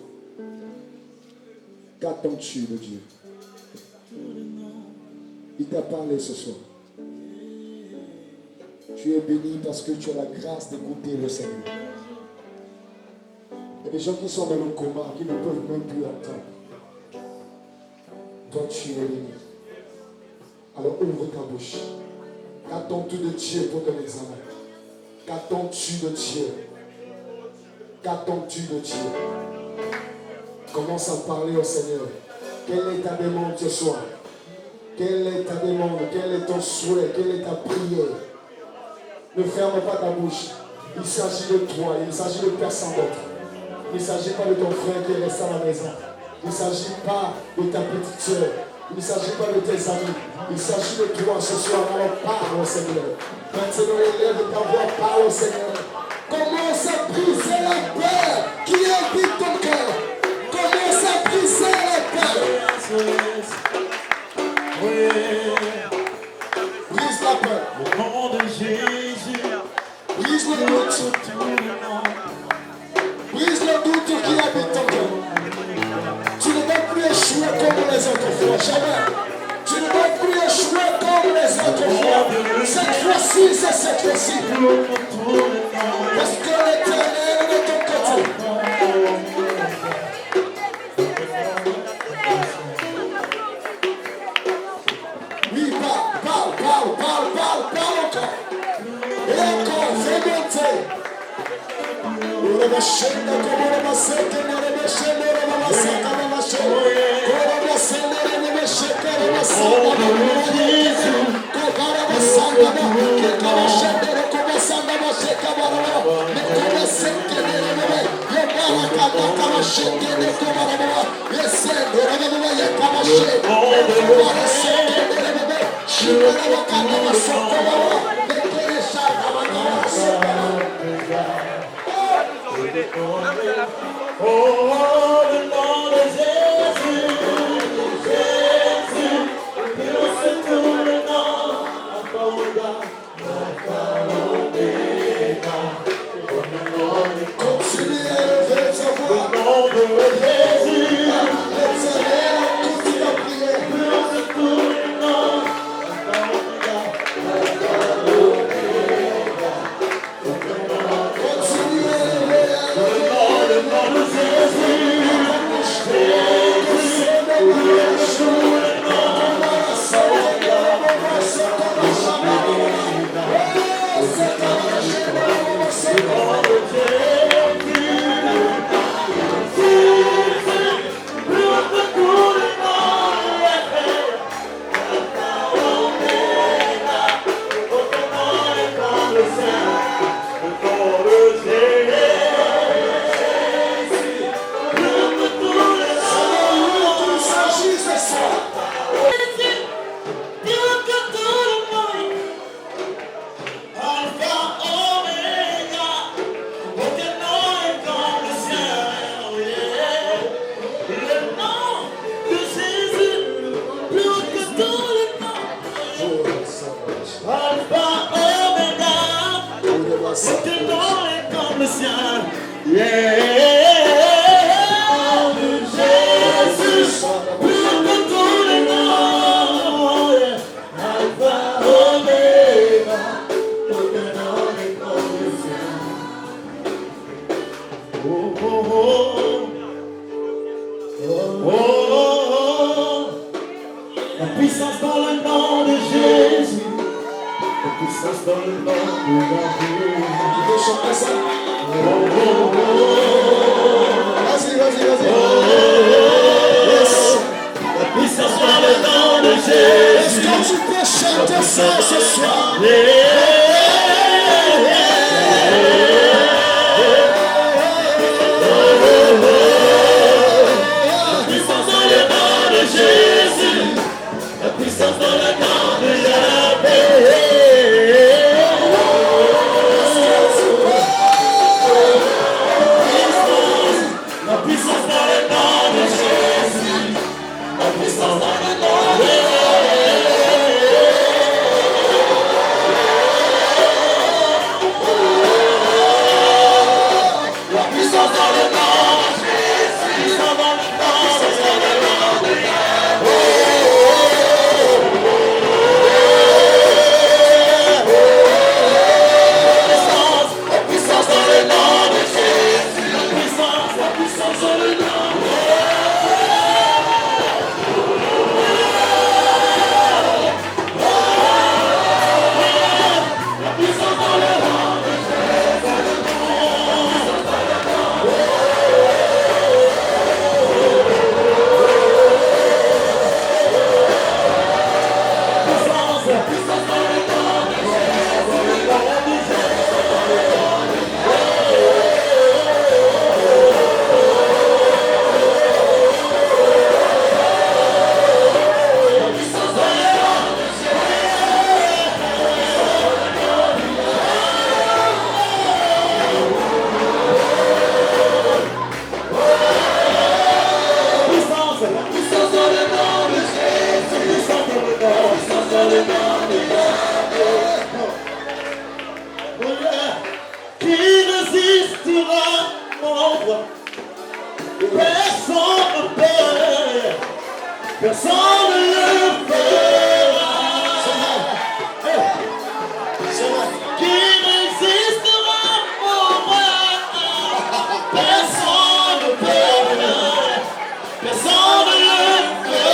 Qu'attends-tu de Dieu? Il t'a parlé ce soir. Tu es béni parce que tu as la grâce d'écouter le Seigneur. Il y a des gens qui sont dans le coma, qui ne peuvent même plus attendre. Toi, tu es béni. Alors ouvre ta bouche. Qu'attends-tu de Dieu pour ton examen? Qu'attends-tu de Dieu? Qu'attends-tu de Dieu? Commence à parler au Seigneur. Quelle est ta demande ce soir? Quelle est ta demande? Quel est ton souhait? Quelle est ta prière? Ne ferme pas ta bouche. Il s'agit de toi, il s'agit de personne d'autre. Il ne s'agit pas de ton frère qui est resté à la maison. Il ne s'agit pas de ta petite soeur. Il ne s'agit pas de tes amis. Il s'agit de toi ce soir. Alors parle au Seigneur. Maintenant, élève ta voix, parle au Seigneur. Commence à briser la peur qui habite ton cœur. Commence à briser la peur. Brise la peur. Au nom de Jésus, brise le doute. Brise le doute qui habite ton cœur. Tu ne vas plus échouer comme les autres fois. Jamais. Tu ne vas plus échouer comme les autres fois. Cette fois-ci, c'est cette fois-ci. Parce que l'Éternel est de ton côté. Oui, parle encore. Et encore, fais monter. oh, the Lord. La puissance dans le nom de Jésus. La puissance dans le nom de Jésus. Tu peux chanter ça? Vas-y. Yes. La puissance dans le nom de Jésus. Est-ce que tu peux chanter ça ce soir? La puissance dans le nom de Jésus. La puissance dans le nom de Yahvé. La puissance dans le nom de Jésus. La puissance dans le nom de la puissance dans le nom de Jésus. La puissance dans le nom de Yahvé. La puissance dans le nom de Jésus. La puissance dans le nom de la puissance dans le nom de qui résistera mon roi? Personne ne peut, personne ne le fera. Qui résistera mon roi? Personne ne peut, personne ne le fera.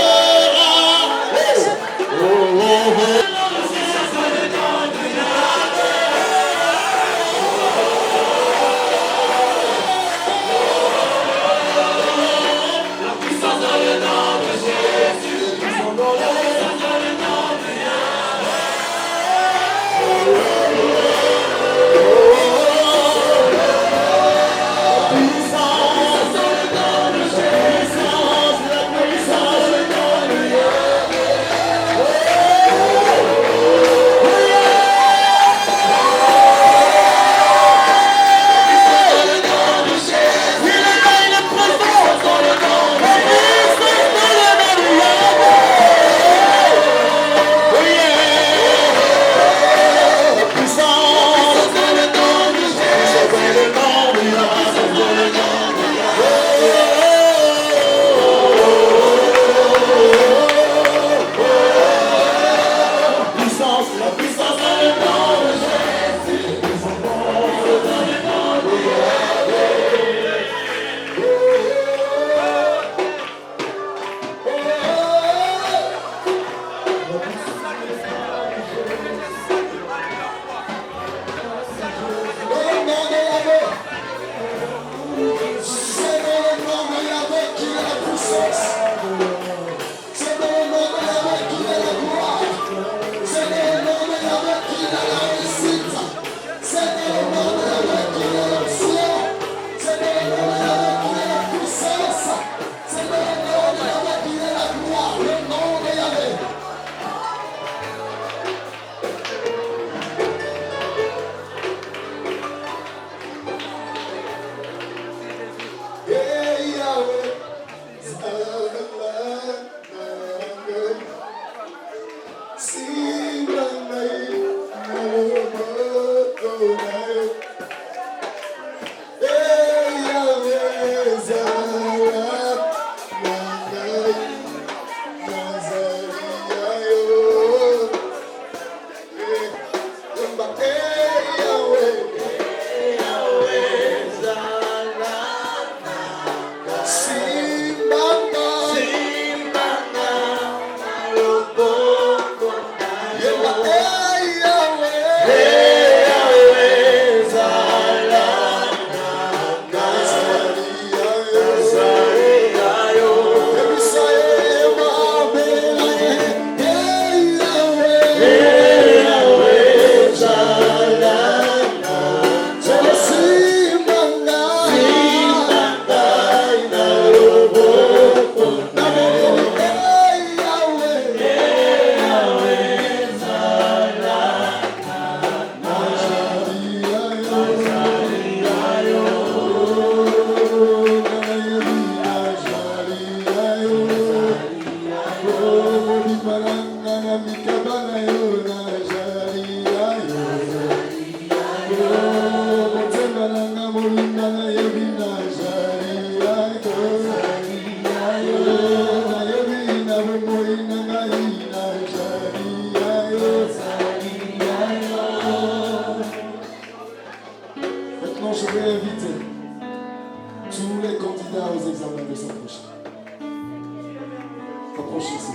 approchez ici.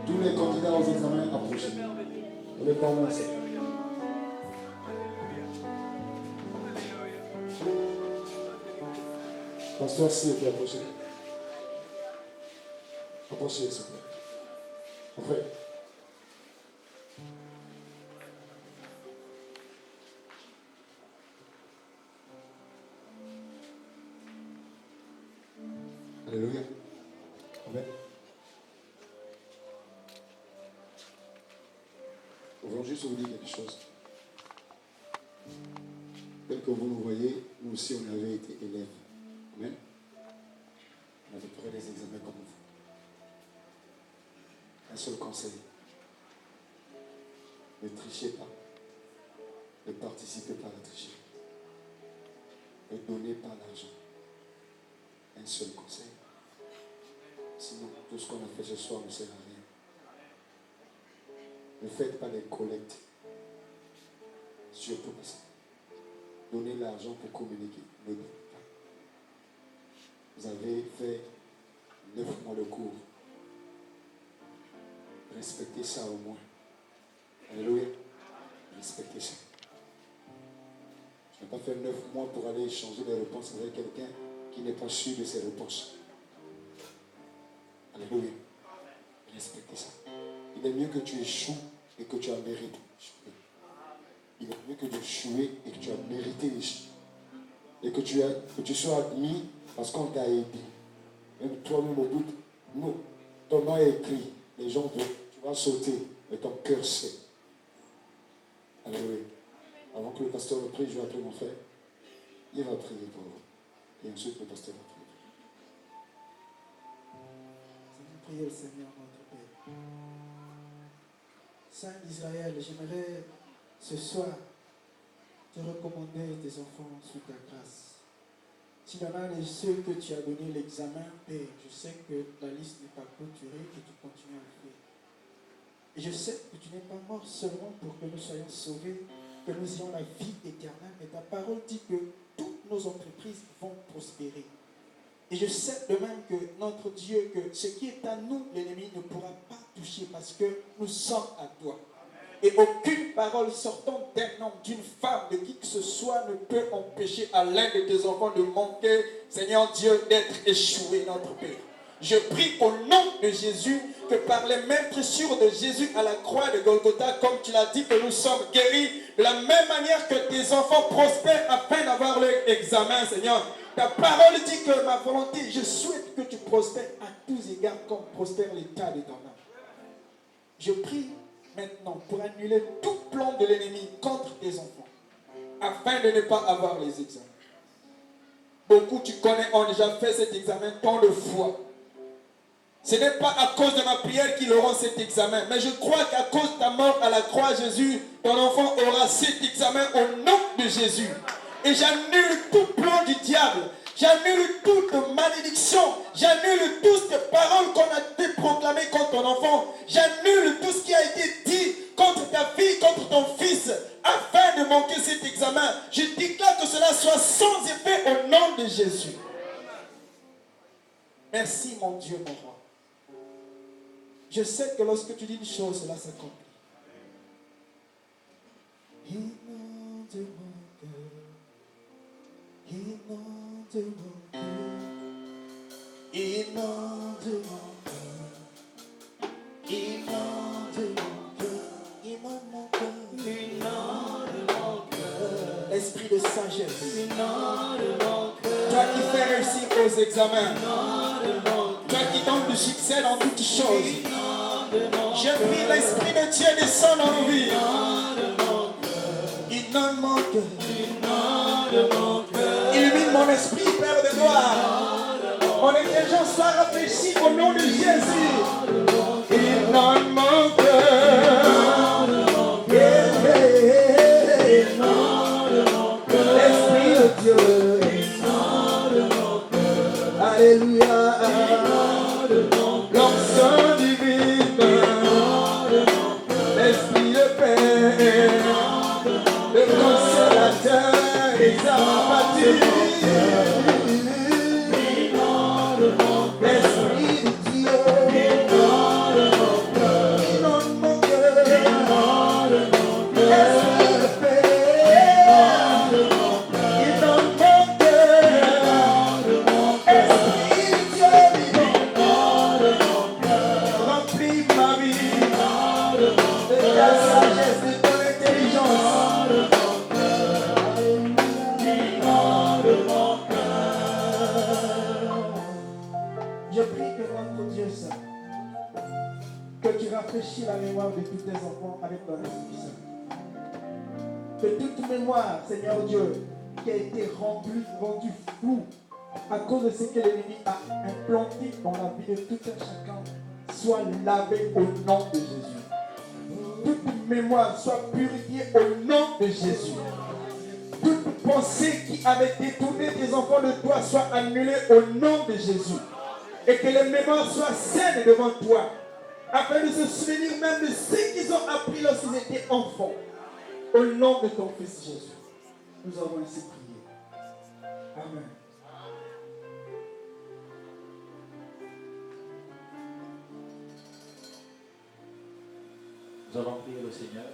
Tous les candidats aux examens, approchez. On est pas moins ça. Pasteur, s'il vous plaît, approchez. Approchez, s'il vous plaît. Après. Alléluia. Amen. Nous voulons juste vous dire quelque chose. Tel que vous nous voyez, nous aussi on avait été élèves. Amen. On avait fait des examens comme vous. Un seul conseil. Ne trichez pas. Ne participez pas à la tricherie. Ne donnez pas l'argent. Un seul conseil. Sinon, tout ce qu'on a fait ce soir ne sert à rien. Ne faites pas des collectes. Surtout pas ça. Donnez l'argent pour communiquer. Ne donnez pas. Vous avez fait 9 mois de cours. Respectez ça au moins. Alléluia. Respectez ça. Je n'ai pas fait 9 mois pour aller échanger des réponses avec quelqu'un qui n'est pas sûr de ses réponses. Alléluia. Respectez ça. Il est mieux que tu échoues et que tu as mérité. Il est mieux que d'échouer et que tu as mérité d'échouer. Et que tu sois admis parce qu'on t'a aidé. Même toi-même au bout, non. Ton nom est écrit. Les gens vont, tu vas sauter, mais ton cœur sait. Alléluia. Avant que le pasteur me prie, je vais appeler mon frère. Il va prier pour vous. Et ensuite, le pasteur va prier. Priez le Seigneur notre Père. Saint d'Israël, j'aimerais ce soir te recommander tes enfants sous ta grâce. S'il y en a de ceux que tu as donné l'examen, Père, je sais que la liste n'est pas clôturée et tu continues à le faire. Et je sais que tu n'es pas mort seulement pour que nous soyons sauvés, que nous ayons la vie éternelle, mais ta parole dit que toutes nos entreprises vont prospérer. Et je sais de même que notre Dieu, que ce qui est à nous, l'ennemi ne pourra pas toucher parce que nous sommes à toi. Et aucune parole sortant d'un homme, d'une femme, de qui que ce soit ne peut empêcher à l'un de tes enfants de manquer, Seigneur Dieu, d'être échoué, notre Père. Je prie au nom de Jésus que par les mains précieuses de Jésus à la croix de Golgotha, comme tu l'as dit que nous sommes guéris, de la même manière que tes enfants prospèrent afin d'avoir leur examen, Seigneur. Ta parole dit que ma volonté, je souhaite que tu prospères à tous égards comme prospère l'état de ton âme. Je prie maintenant pour annuler tout plan de l'ennemi contre tes enfants, afin de ne pas avoir les examens. Beaucoup, tu connais, ont déjà fait cet examen tant de fois. Ce n'est pas à cause de ma prière qu'ils auront cet examen, mais je crois qu'à cause de ta mort à la croix, Jésus, ton enfant aura cet examen au nom de Jésus. Et j'annule tout plan du diable. J'annule toute malédiction. J'annule toutes ces paroles qu'on a été proclamées contre ton enfant. J'annule tout ce qui a été dit contre ta fille, contre ton fils, afin de manquer cet examen. Je déclare que cela soit sans effet au nom de Jésus. Merci mon Dieu, mon roi. Je sais que lorsque tu dis une chose, cela s'accomplit. Inonde mon cœur. Inonde mon cœur. Inonde mon cœur. Inonde mon cœur. Inonde mon cœur. Inonde mon cœur. L'esprit de sagesse. Inonde mon cœur. Toi qui fais réussir aux examens. Inonde mon cœur. Toi qui donnes du succès dans toutes choses. Je prie l'Esprit de Dieu descend dans nos vies. Inonde mon cœur. Illumine mon esprit, Père de gloire. Mon intelligence soit rafraîchie au nom de Jésus. Inonde mon cœur. L'Esprit de Dieu. Alléluia. L'onction divine. L'Esprit de paix. Le consolateur des âmes abattues. L'Esprit de Dieu. Je prie que notre Dieu Saint, que tu rafraîchis la mémoire de tous tes enfants avec ton Esprit Saint. Que toute mémoire, Seigneur Dieu, qui a été rendue floue à cause de ce que l'ennemi a implanté dans la vie de tout un chacun, soit lavée au nom de Jésus. Toute mémoire soit purifiée au nom de Jésus. Toute pensée qui avait détourné tes enfants de toi soit annulée au nom de Jésus. Et que les mémoires soient saines devant toi, afin de se souvenir même de ce qu'ils ont appris lorsqu'ils étaient enfants. Au nom de ton Fils Jésus, nous avons ainsi prié. Amen. Nous allons prier le Seigneur.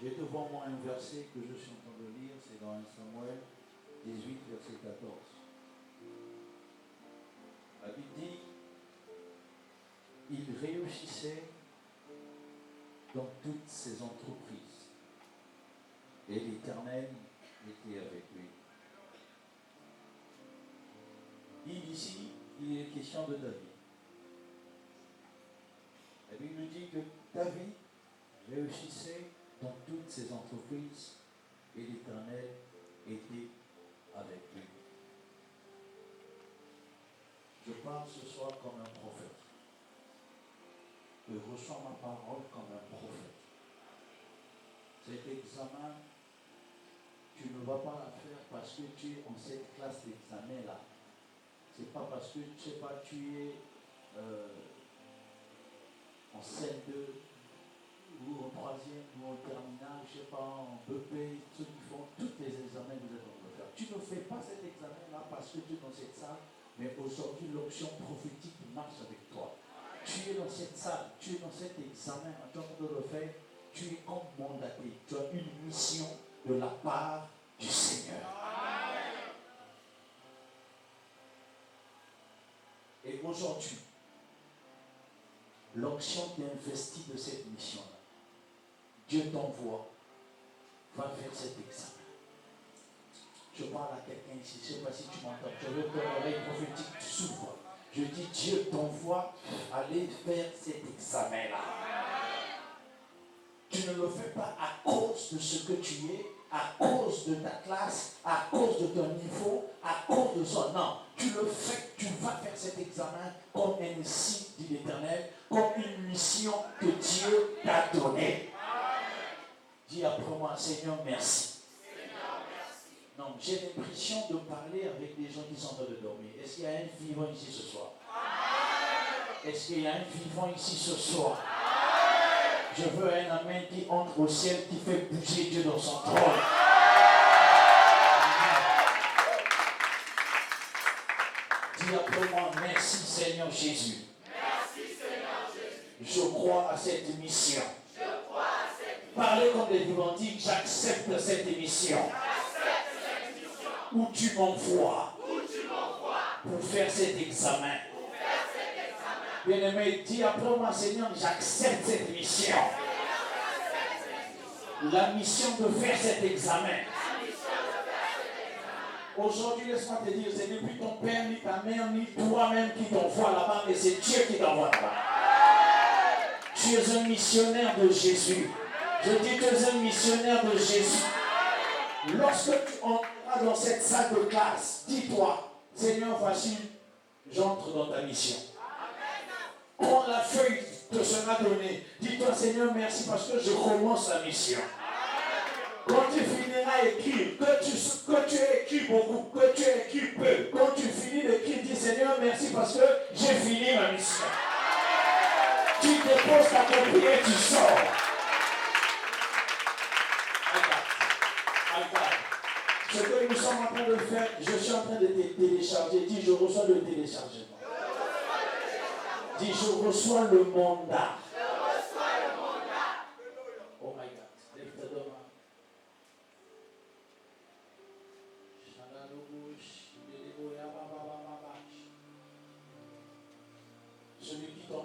J'ai devant moi un verset que je suis en train de lire, c'est dans 1 Samuel 18, verset 14. La Bible dit, il réussissait dans toutes ses entreprises et l'Éternel était avec lui. Ici, il est question de David. La Bible nous dit que David réussissait dans toutes ses entreprises et l'Éternel était avec lui. Je parle ce soir comme un prophète. Je reçois ma parole comme un prophète. Cet examen, tu ne vas pas la faire parce que tu es en cette classe d'examen-là. C'est pas parce que, je sais pas, tu es en CM2 ou en troisième ou en terminale, je sais pas, en BP, ceux qui font tous les examens que vous êtes en train de faire. Tu ne fais pas cet examen-là parce que tu es dans cette salle, mais aujourd'hui l'option prophétique marche avec toi. Tu es dans cette salle, tu es dans cet examen en train de le faire, tu es comme mandaté, tu as une mission de la part du Seigneur. Et aujourd'hui, l'onction t'investit de cette mission-là. Dieu t'envoie, va faire cet examen. Je parle à quelqu'un ici, je ne sais pas si tu m'entends, je veux que l'oreille prophétique s'ouvre. Je dis, Dieu t'envoie aller faire cet examen-là. Tu ne le fais pas à cause de ce que tu es, à cause de ta classe, à cause de ton niveau, à cause de ça. Non, tu le fais, tu vas faire cet examen comme un signe de l'Éternel, comme une mission que Dieu t'a donnée. Dis après moi, Seigneur, merci. Non, j'ai l'impression de parler avec des gens qui sont en train de dormir. Est-ce qu'il y a un vivant ici ce soir? Est-ce qu'il y a un vivant ici ce soir? Je veux un amen qui entre au ciel, qui fait bouger Dieu dans son trône. Dis après moi, merci Seigneur Jésus. Merci Seigneur Jésus. Je crois à cette mission. Parlez comme les vivants, dites, j'accepte cette mission. Où tu m'envoies pour faire cet examen. Bien-aimé, dis après moi, Seigneur, j'accepte cette mission. La mission de faire cet examen. Aujourd'hui, laisse-moi te dire, c'est depuis ton père, ni ta mère, ni toi-même qui t'envoie là-bas, mais c'est Dieu qui t'envoie là-bas. Tu es un missionnaire de Jésus. Je dis que tu es un missionnaire de Jésus. Lorsque tu entreras dans cette salle de classe, dis-toi, Seigneur, voici, j'entre dans ta mission. Quand la feuille te sera donnée, dis-toi, Seigneur, merci parce que je commence la mission. Quand tu finiras d'écrire, que tu aies écrit beaucoup, que tu aies écrit peu, quand tu finis d'écrire, dis Seigneur, merci parce que j'ai fini ma mission. Tu déposes ta copie et tu sors. Ce que nous sommes en train de faire, je suis en train de télécharger. Dis, je reçois le téléchargement. Dis, je reçois le mandat. Oh my God. Lève ta main.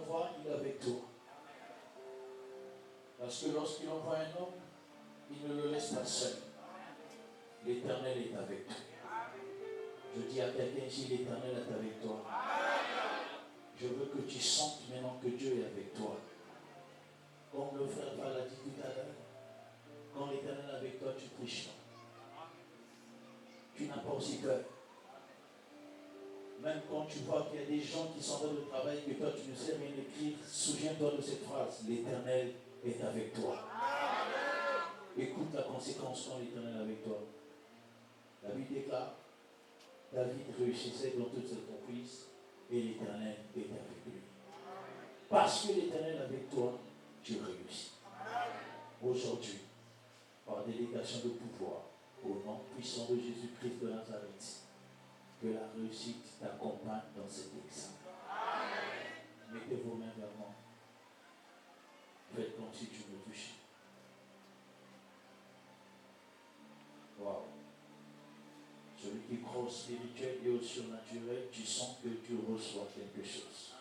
t'envoie, il est avec toi. Parce que lorsqu'il envoie un homme, il ne le laisse pas seul. L'Éternel est avec toi. Je dis à quelqu'un ici, l'Éternel est avec toi. Je veux que tu sentes maintenant que Dieu est avec toi. Comme le frère Val a dit tout à l'heure, quand l'Éternel est avec toi, tu ne triches pas. Tu n'as pas aussi peur. Même quand tu vois qu'il y a des gens qui sont dans le travail que toi tu ne sais rien écrire, souviens-toi de cette phrase, l'Éternel est avec toi. Écoute la conséquence quand l'Éternel est avec toi. La Bible déclare, David réussissait dans toutes ses comprises et l'Éternel est avec lui. Parce que l'Éternel est avec toi, tu réussis. Aujourd'hui, par délégation de pouvoir, au nom puissant de Jésus-Christ de Nazareth, que la réussite t'accompagne dans cet examen. Mettez vos mains vers moi. Faites comme si tu me touchais. Waouh. Celui qui croit au spirituel et au surnaturel, tu sens que tu reçois quelque chose.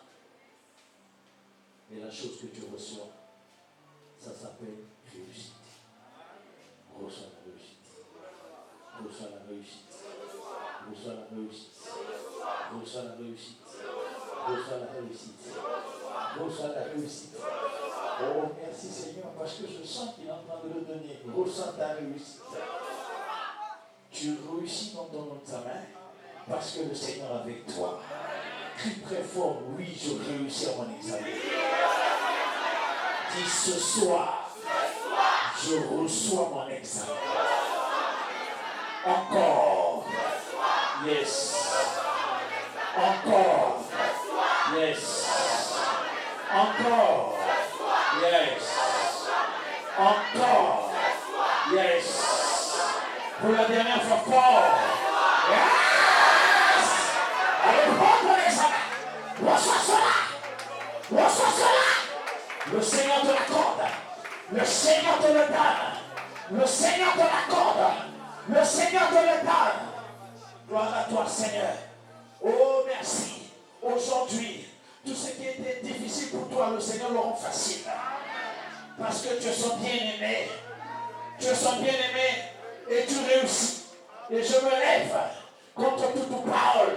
Et la chose que tu reçois, ça s'appelle réussite. Reçois la réussite. Reçois la réussite. Reçois la réussite. Reçois la réussite. Reçois la réussite. Reçois la réussite. Oh, merci Seigneur, parce que je sens qu'il est en train de le donner. Reçois ta réussite. Tu réussis dans ton examen parce que le Seigneur est avec toi. Crie très fort, oui, je réussis à mon examen. Dis ce soir, je reçois mon examen. Encore. Yes. Encore. Yes. Encore. Yes. Encore. Yes. Pour la dernière fois, fort. Yes. Allez, prends ton examen. Reçois cela. Reçois cela. Le Seigneur te l'accorde. Le Seigneur te le donne. Le Seigneur te l'accorde. Le Seigneur te le donne. Gloire à toi, Seigneur. Oh, merci. Aujourd'hui, tout ce qui était difficile pour toi, le Seigneur le rend facile. Parce que tu es son bien-aimé. Tu es son bien-aimé et tu réussis. Et je me lève contre toute parole,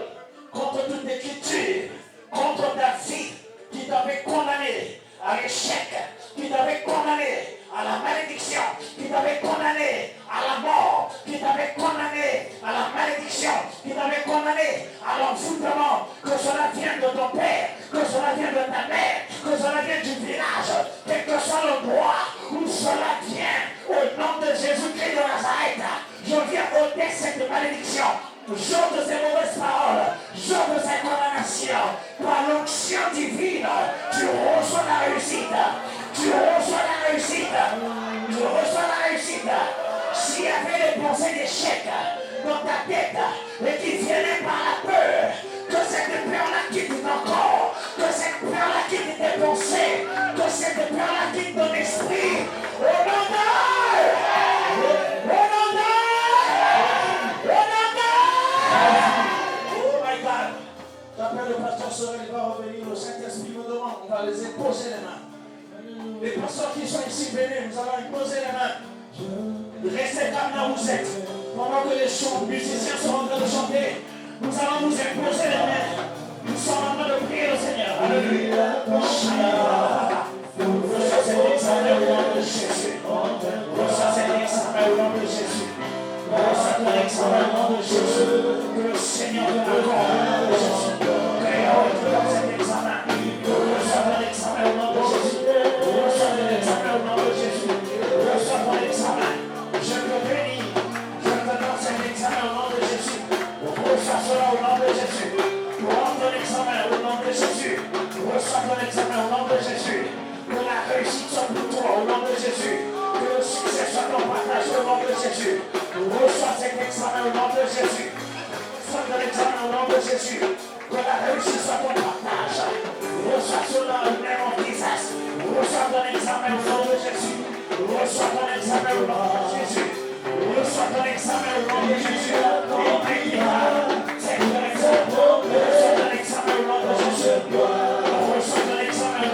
contre toute écriture, contre ta vie qui t'avait condamné à l'échec, qui t'avait condamné à la malédiction, qui t'avait condamné à la mort, qui t'avait condamné à la malédiction, qui t'avait condamné à l'envoûtement, que cela vienne de ton père, que cela vienne de ta mère, que cela vienne du village, quel que soit l'endroit où cela vient, au nom de Jésus-Christ de Nazareth, je viens ôter cette malédiction. J'ôte de ces mauvaises paroles, j'ôte de ces condamnations. Par l'onction divine, tu reçois la réussite. Tu reçois la réussite. Tu reçois la réussite. S'il y avait des pensées d'échec dans ta tête et qui viennent par la peur, que cette peur-là quitte ton corps, que cette peur-là quitte tes pensées, que cette peur-là quitte ton esprit. Au nom de... Oh my God! J'appelle le pasteur Sorel, il va revenir, le Saint-Esprit me demande, on va les imposer les mains. Les pasteurs qui sont ici, venez, nous allons imposer les mains. Restez comme là où vous êtes. Pendant que les musiciens sont en train de chanter, nous allons nous imposer les mains. Nous sommes en train de prier le Seigneur. Alléluia. Reçois cet examen au nom de Jésus. Reçois cet examen au nom de Jésus. Reçois ton examen au nom de Jésus. Que le Seigneur te l'accorde. Reçois cet examen. Reçois ton examen au nom de Jésus. Reçois ton examen au nom de Jésus. Reçois ton examen. Je te bénis. Je te donne cet examen au nom de Jésus. Reçois cela au nom de Jésus. Prends ton examen au nom de Jésus. Reçois ton examen au nom de Jésus. Que la réussite soit pour toi au nom de Jésus. Que le succès soit ton partage au nom de Jésus. Reçois cet examen au nom de Jésus. Reçois ton examen au nom de Jésus. Que la réussite soit ton partage. Reçois cela au nom de Jesus. Reçois ton examen au nom de Jésus. Reçois ton examen au nom de Jésus. Reçois ton examen au nom de Jésus. C'est ton examen. Reçois ton examen au nom de Jésus. Reçois ton examen au nom de Jésus.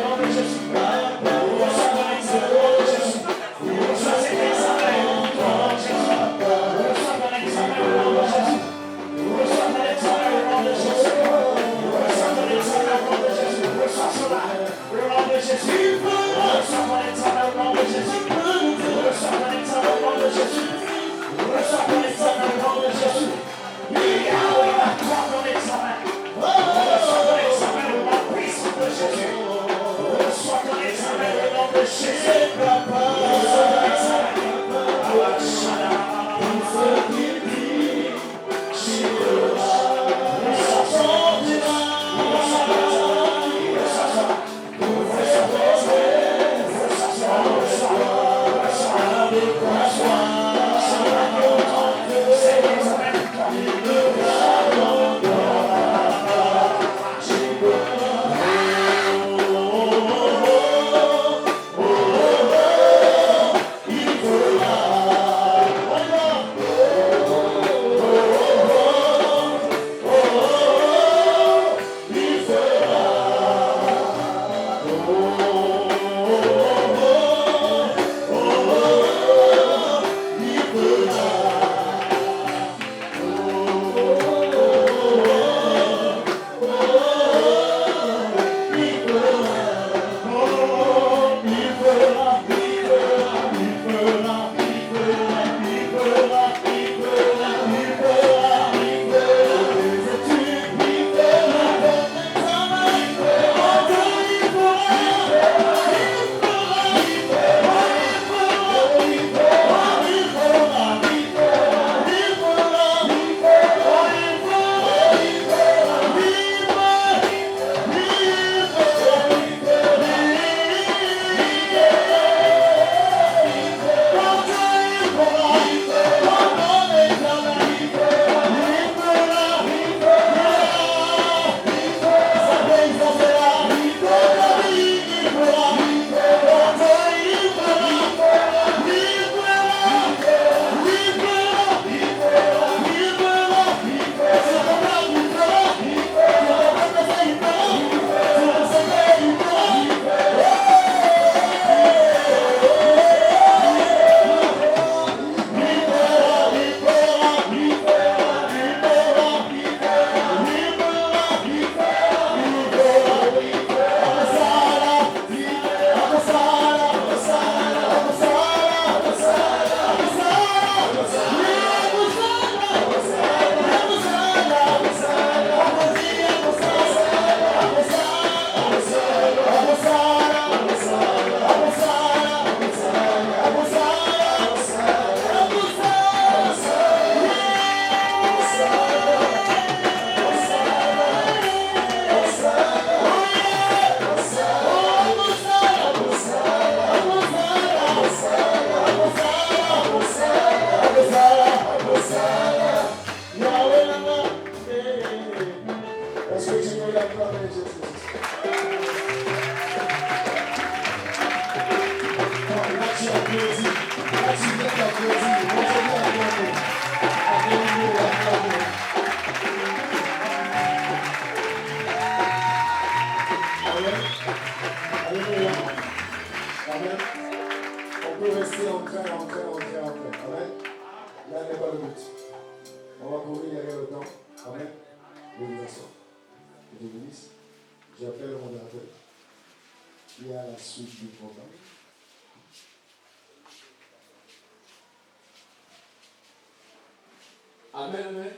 Amen, amen.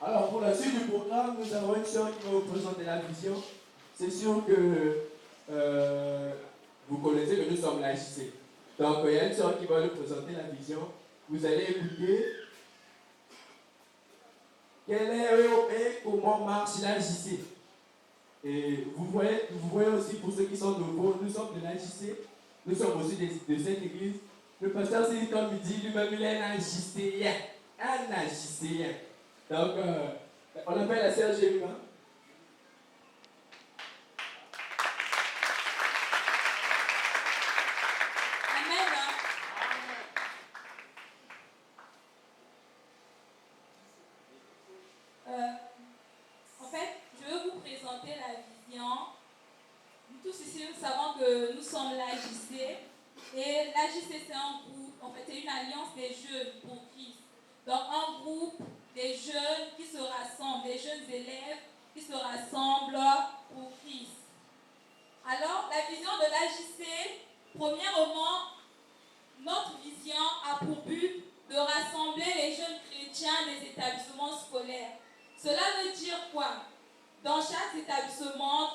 Alors, pour la suite du programme, nous avons une sœur qui va vous présenter la vision. C'est sûr que vous connaissez que nous sommes la JC. Donc, il y a une sœur qui va nous présenter la vision. Vous allez écouter quelle est et comment marche la JC. Et vous voyez aussi, pour ceux qui sont nouveaux, nous sommes de la JC. Nous sommes aussi de cette église. Le pasteur, c'est comme il dit, lui-même, il est un JCien. Un JCien. Donc, on appelle la sœur Jéréma. En fait, je veux vous présenter la vision. Nous tous ici, nous savons que nous sommes l'AJC. Et l'AJC, c'est un groupe, en fait, c'est une alliance des jeunes pour Christ. Donc, un groupe des jeunes qui se rassemblent, des jeunes élèves qui se rassemblent pour Christ. Alors, la vision de l'AJC, premièrement, notre vision a pour but de rassembler les jeunes chrétiens des établissements scolaires. Cela veut dire quoi? Dans chaque établissement,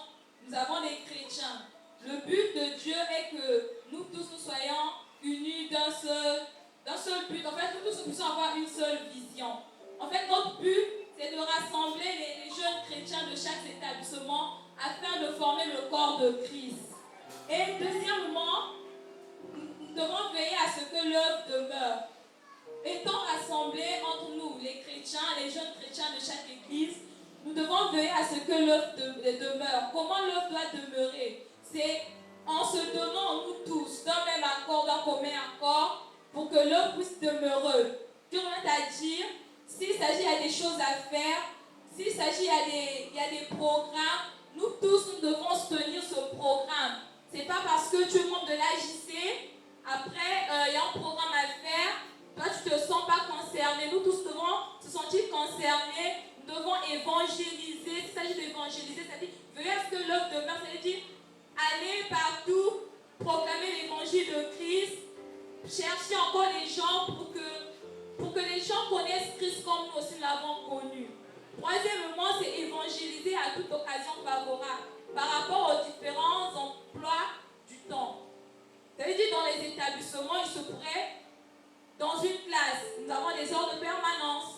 nous avons des chrétiens. Le but de Dieu est que nous tous nous soyons unis d'un seul but. En fait, nous tous nous puissions avoir une seule vision. En fait, notre but, c'est de rassembler les jeunes chrétiens de chaque établissement afin de former le corps de Christ. Et deuxièmement, nous devons veiller à ce que l'œuvre demeure. Étant rassemblés entre nous, les chrétiens, les jeunes chrétiens de chaque église, nous devons veiller à ce que l'œuvre demeure. Comment l'œuvre doit demeurer? C'est en se donnant, nous tous, d'un même accord, d'un commun accord, pour que l'œuvre puisse demeurer. Dieu va à dire, s'il s'agit de des choses à faire, s'il s'agit il y a des programmes, nous tous, nous devons soutenir ce programme. C'est pas parce que tu es membre de l'AJC, après, il y a un programme à faire, toi, tu ne te sens pas concerné. Nous tous devons se sentir concernés. Nous devons évangéliser. S'il s'agit d'évangéliser, c'est-à-dire veiller à ce que l'œuvre demeure, c'est-à-dire aller partout, proclamer l'évangile de Christ, chercher encore les gens pour que les gens connaissent Christ comme nous aussi l'avons connu. Troisièmement, c'est évangéliser à toute occasion favorable par rapport aux différents emplois du temps. Ça veut dire dans les établissements, il se pourrait, dans une classe, nous avons des heures de permanence.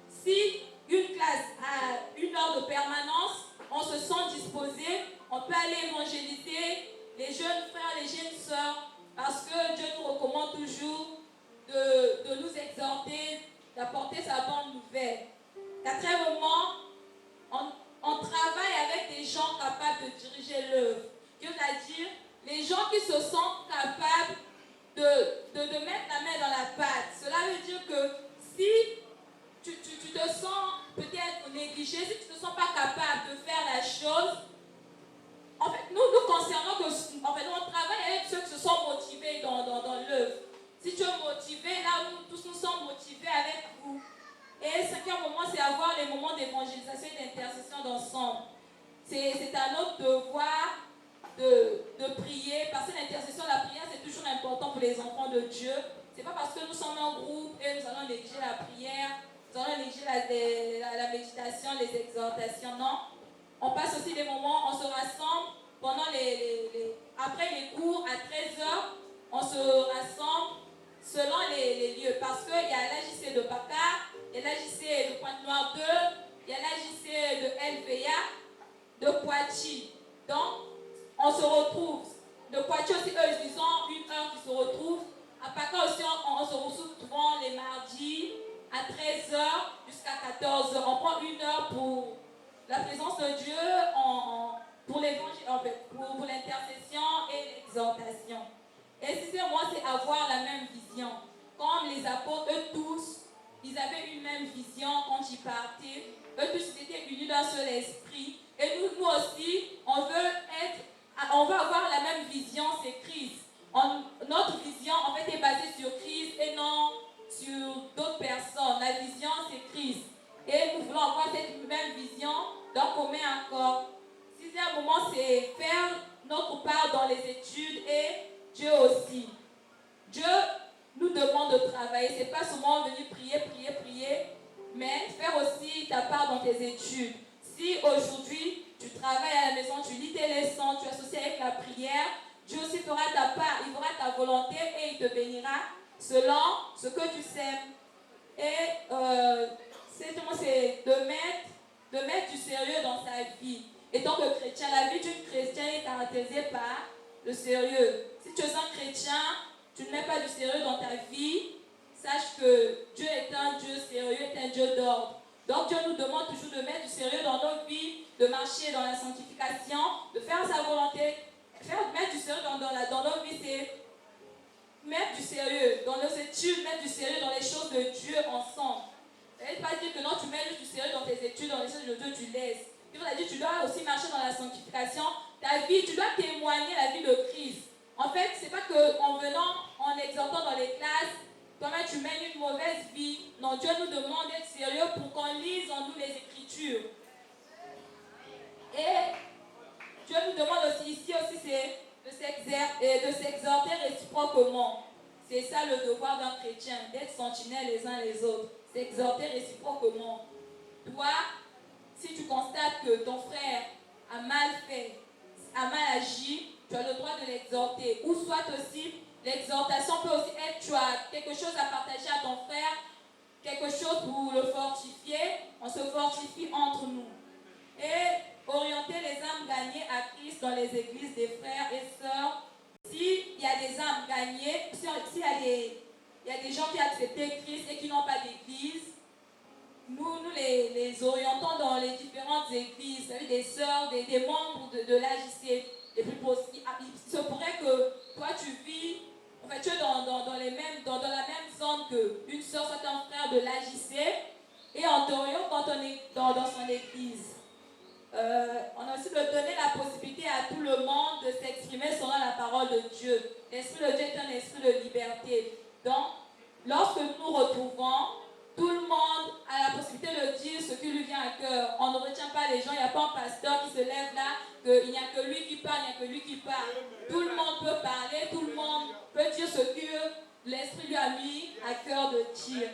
Si une classe a une heure de permanence, on se sent disposé, on peut aller évangéliser les jeunes frères, les jeunes sœurs, parce que Dieu nous recommande toujours de nous exhorter, d'apporter sa bonne nouvelle. Quatrièmement, on travaille avec des gens capables de diriger l'œuvre. Dieu va dire, les gens qui se sentent capables de mettre la main dans la pâte. Cela veut dire que si tu te sens peut-être négligé, si tu ne te sens pas capable de faire la chose, en fait, nous concernons que, en fait, on travaille avec ceux qui se sont motivés dans l'œuvre. Si tu es motivé, là, nous tous nous sommes motivés avec vous. Et le cinquième moment, c'est avoir les moments d'évangélisation et d'intercession d'ensemble. C'est à notre devoir de prier, parce que l'intercession, la prière, c'est toujours important pour les enfants de Dieu. C'est pas parce que nous sommes un groupe et nous allons négliger la prière, nous allons négliger la méditation, les exhortations. Non. On passe aussi des moments, on se rassemble pendant après les cours à 13h, on se rassemble selon les lieux. Parce qu'il y a l'AJC de Bakar, il y a l'AJC de Pointe-Noire 2, il y a l'AJC de LVA, de Poitiers. Donc, on se retrouve. De Poitiers aussi, eux, ils ont une heure qui se retrouve. À Bakar aussi, on se retrouve souvent les mardis à 13h jusqu'à 14h. On prend une heure pour la présence de Dieu, pour l'évangile, en fait, pour l'intercession et l'exhortation. Et moi, c'est avoir la même vision. Comme les apôtres, eux tous, ils avaient une même vision quand ils partaient. Eux tous, ils étaient unis d'un seul esprit. Et nous aussi, on veut avoir la même vision, c'est Christ. Notre vision, en fait, est basée sur Christ et non sur d'autres personnes. La vision, c'est Christ. Et nous voulons avoir cette même vision d'un commun accord. Sixième moment, c'est faire notre part dans les études et Dieu aussi. Dieu nous demande de travailler. Ce n'est pas seulement venir prier, mais faire aussi ta part dans tes études. Si aujourd'hui, tu travailles à la maison, tu lis tes leçons, tu associes avec la prière, Dieu aussi fera ta part, il fera ta volonté et il te bénira selon ce que tu sèmes. Et c'est de mettre du sérieux dans sa vie. Et tant que chrétien, la vie d'une chrétienne est caractérisée par le sérieux. Si tu es un chrétien, tu ne mets pas du sérieux dans ta vie, sache que Dieu est un Dieu sérieux, est un Dieu d'ordre. Donc Dieu nous demande toujours de mettre du sérieux dans nos vies, de marcher dans la sanctification, de faire sa volonté. Mettre du sérieux dans nos vies, c'est mettre du sérieux dans nos études, mettre du sérieux dans les choses de Dieu ensemble. Ça ne veut pas dire que non, tu mets juste du sérieux dans tes études, dans les choses de Dieu, tu laisses. Dieu a dit, tu dois aussi marcher dans la sanctification. Ta vie, tu dois témoigner la vie de Christ. En fait, c'est pas qu'en venant, en exhortant dans les classes, toi-même tu mènes une mauvaise vie. Non, Dieu nous demande d'être sérieux pour qu'on lise en nous les Écritures. Et Dieu nous demande aussi, ici aussi, c'est de s'exhorter réciproquement. C'est ça le devoir d'un chrétien, d'être sentinelle les uns les autres. S'exhorter réciproquement. Toi, si tu constates que ton frère a mal fait, a mal agi, tu as le droit de l'exhorter. Ou soit aussi, l'exhortation peut aussi être, tu as quelque chose à partager à ton frère, quelque chose pour le fortifier, on se fortifie entre nous. Et orienter les âmes gagnées à Christ dans les églises des frères et sœurs. S'il y a des âmes gagnées, s'il y a des gens qui ont accepté Christ et qui n'ont pas d'église, nous les orientons dans les différentes églises, vous savez, des sœurs, des membres de l'AJC. Et puis, il se pourrait que toi, tu vis, en fait, tu es dans la même zone qu'une sœur, soit un frère de l'AJC, et on t'oriente quand on est dans son église. On a aussi de donner la possibilité à tout le monde de s'exprimer selon la parole de Dieu. L'Esprit de Dieu est un esprit de liberté. Donc, lorsque nous nous retrouvons, tout le monde a la possibilité de dire ce qui lui vient à cœur. On ne retient pas les gens, il n'y a pas un pasteur qui se lève là, qu'il n'y a que lui qui parle, il n'y a que lui qui parle. Tout le monde peut parler, tout le monde peut dire ce que l'Esprit lui a mis à cœur de dire.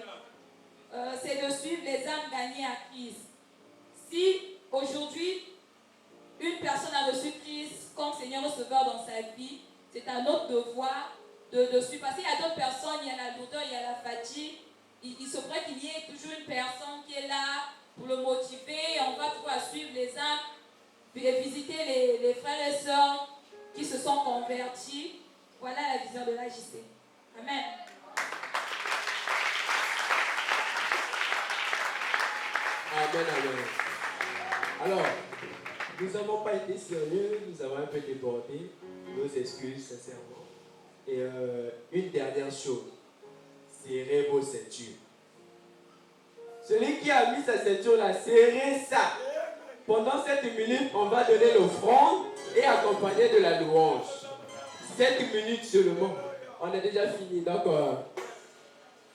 C'est de suivre les âmes gagnées à Christ. Si aujourd'hui, une personne a reçu Christ comme Seigneur Receveur dans sa vie, c'est à notre devoir de suivre. Parce qu'il y a d'autres personnes, il y a la lourdeur, il y a la fatigue. Il se pourrait qu'il y ait toujours une personne qui est là pour le motiver. On va pouvoir suivre les âmes et visiter les frères et sœurs qui se sont convertis. Voilà la vision de l'AJC. Amen. Amen, amen. Alors, nous n'avons pas été sérieux, nous avons un peu débordé, nos excuses sincèrement. Et une dernière chose, serrez vos ceintures. Celui qui a mis sa ceinture là, serrez ça. Pendant 7 minutes, on va donner l'offrande et accompagner de la louange. 7 minutes seulement. On a déjà fini. Donc,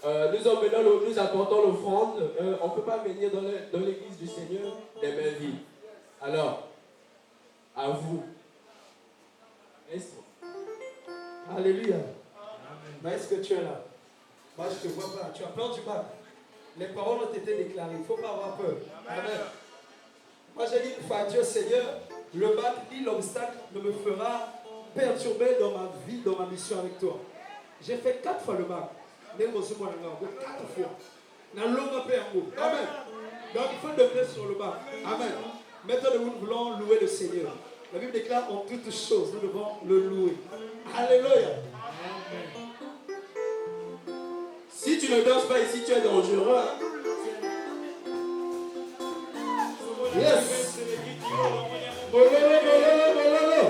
nous apportons l'offrande. On ne peut pas venir dans l'église du Seigneur les mains vides. Alors, à vous. Alléluia. Mais est-ce que tu es là? Moi, je ne te vois pas. Tu as peur du bac. Les paroles ont été déclarées. Il ne faut pas avoir peur. Amen. Moi, j'ai dit une fois à Dieu, Seigneur, le bac ni l'obstacle ne me fera perturber dans ma vie, dans ma mission avec toi. J'ai fait 4 fois le bac. 4 fois. Amen. Donc, il faut demeurer sur le bac. Amen. Maintenant, nous voulons louer le Seigneur. La Bible déclare en toutes choses, nous devons le louer. Alléluia. Si tu ne danses pas ici, tu es dangereux. Yes. Mololo.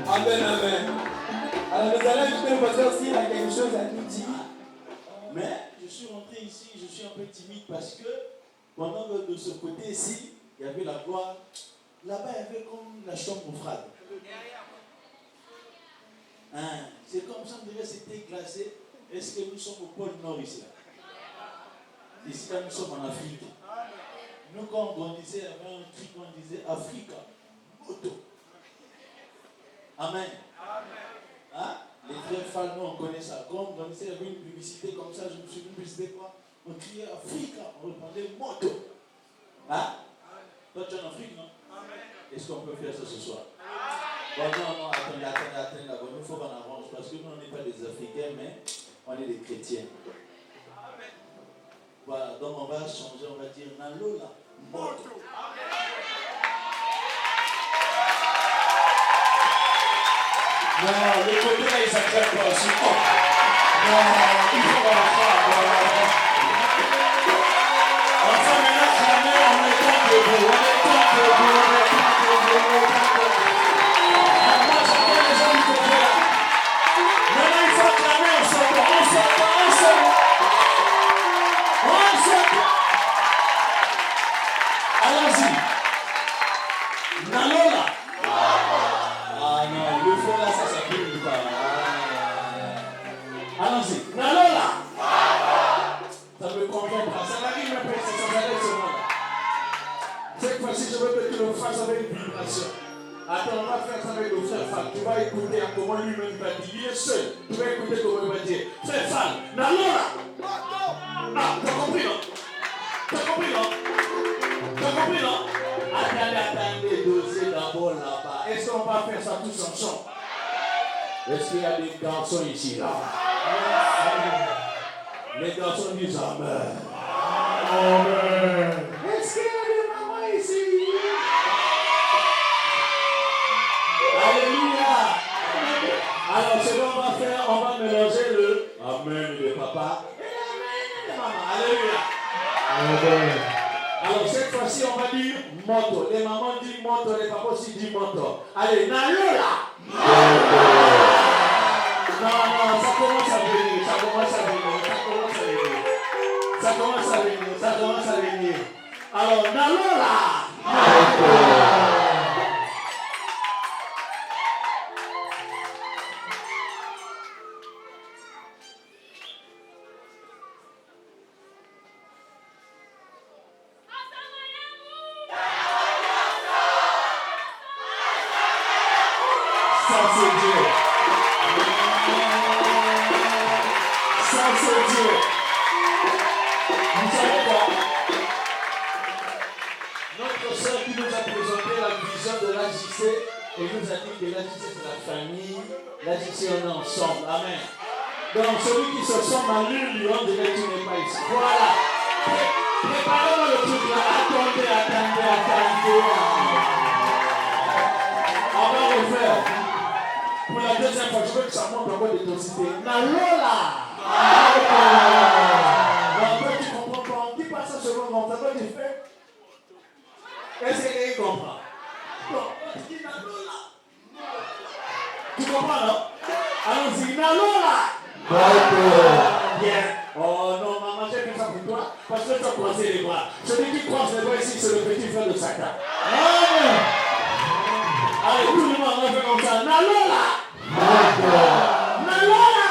Amen, amen. Alors nous allons inviter le pasteur s'il a quelque chose à nous dire. Mais je suis rentré ici, je suis un peu timide parce que pendant que de ce côté ici, il y avait la gloire. Là-bas, il y avait comme la chambre froide. Hein, c'est comme ça, on dirait que c'était glacé. Est-ce que nous sommes au pôle Nord ici là? Ici, là, nous sommes en Afrique. Nous, quand on grandissait, il y avait un truc qu'on disait Africa, moto. Amen. Hein? Les très fans, nous, on connaît ça. Quand on grandissait, il y avait une publicité comme ça. Je me souviens, une publicité quoi? On criait Africa, on répondait moto. Hein? Toi, tu es en Afrique, non? Est-ce qu'on peut faire ça ce soir? Bon, non, attendez d'abord. Il faut qu'on avance parce que nous, on n'est pas des Africains, mais on est des chrétiens. Voilà, donc on va changer, on va dire Nalola, moto. Non, le côté là, il s'acclame pas aussi. Non, il faut qu'on la fasse. Enfin, maintenant, jamais on est temps de vous. Maintenant, il faut acclamer ensemble. Allons-y. Nalola. Ah non, le fond là, ça s'appelle pas. Allons-y. Nalola. Ça me convient pas. Ça n'arrive même pas, ça s'arrête seulement là. Cette fois-ci, je veux que tu le fasses avec une vibration. Attends, on va faire ça avec le frère Fall. Tu vas écouter à comment lui-même va dire. Il est seul. Tu vas écouter comment il va dire. Frère Fall, Nalola. Ah, t'as compris, non? T'as compris, non? T'as compris, non? Attendez, dossiers d'abord là-bas. Est-ce qu'on va faire ça tous ensemble? Est-ce qu'il y a des garçons ici, là? Les garçons disent Amen. Amen. Est-ce qu'il y a des mamans ici? Alléluia. Alors, ce qu'on va faire, on va mélanger le Amen des papas et l'Amen des mamans. Alléluia. Amen. Alors, cette fois-ci, on va dire moto. Les mamans disent moto, les papas aussi disent moto. Allez, Nalola. Non, ça commence à venir, ça commence à venir. Alors, Nalola. Ça, c'est Dieu. Ça, c'est Dieu. Vous savez quoi? Notre soeur qui nous a présenté la vision de l'AJC et nous a dit que l'AJC c'est la famille, l'AJC on est ensemble. Amen. Donc celui qui se sent mal, lui, on dirait que tu n'es pas ici. Voilà. Préparez-moi le truc là. Attendez. On va refaire. Pour la deuxième fois, je veux que ça monte encore de densité. Nalola! Après, tu comprends pas. On dit pas ça selon mon. Ça doit être fait. Est-ce qu'il comprend? Non, comprends, non? Allons-y, Nalola. Bien. Oh non, maman, j'ai fait ça pour toi parce que tu as croisé les bras. Celui qui croise les bras ici, c'est le petit frère de Satan. Amen. Allez, tout le monde, on fait comme ça. Nalola. Nalola.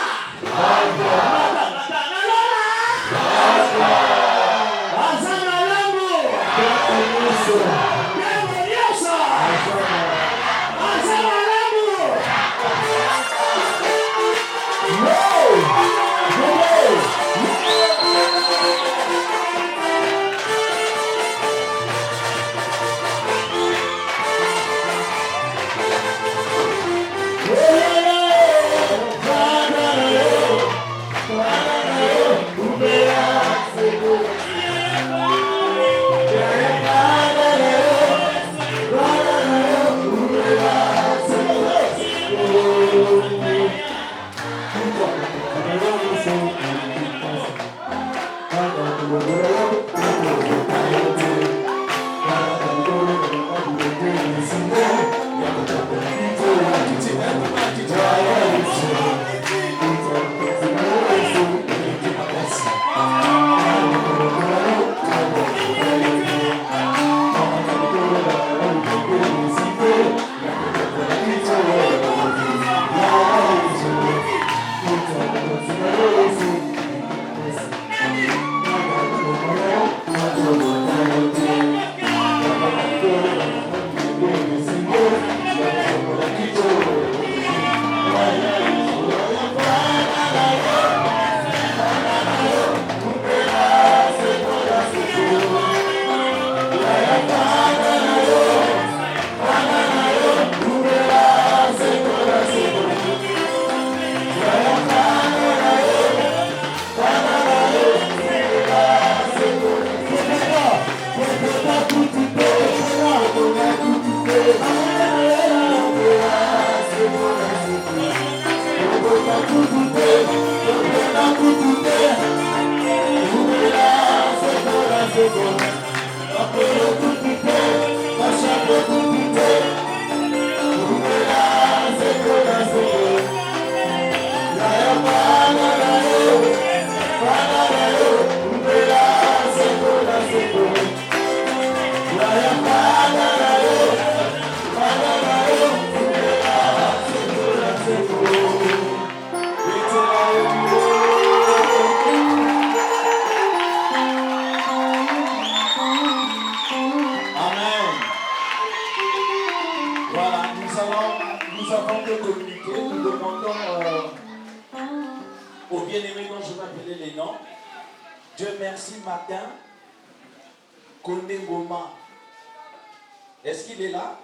Est-ce qu'il est là?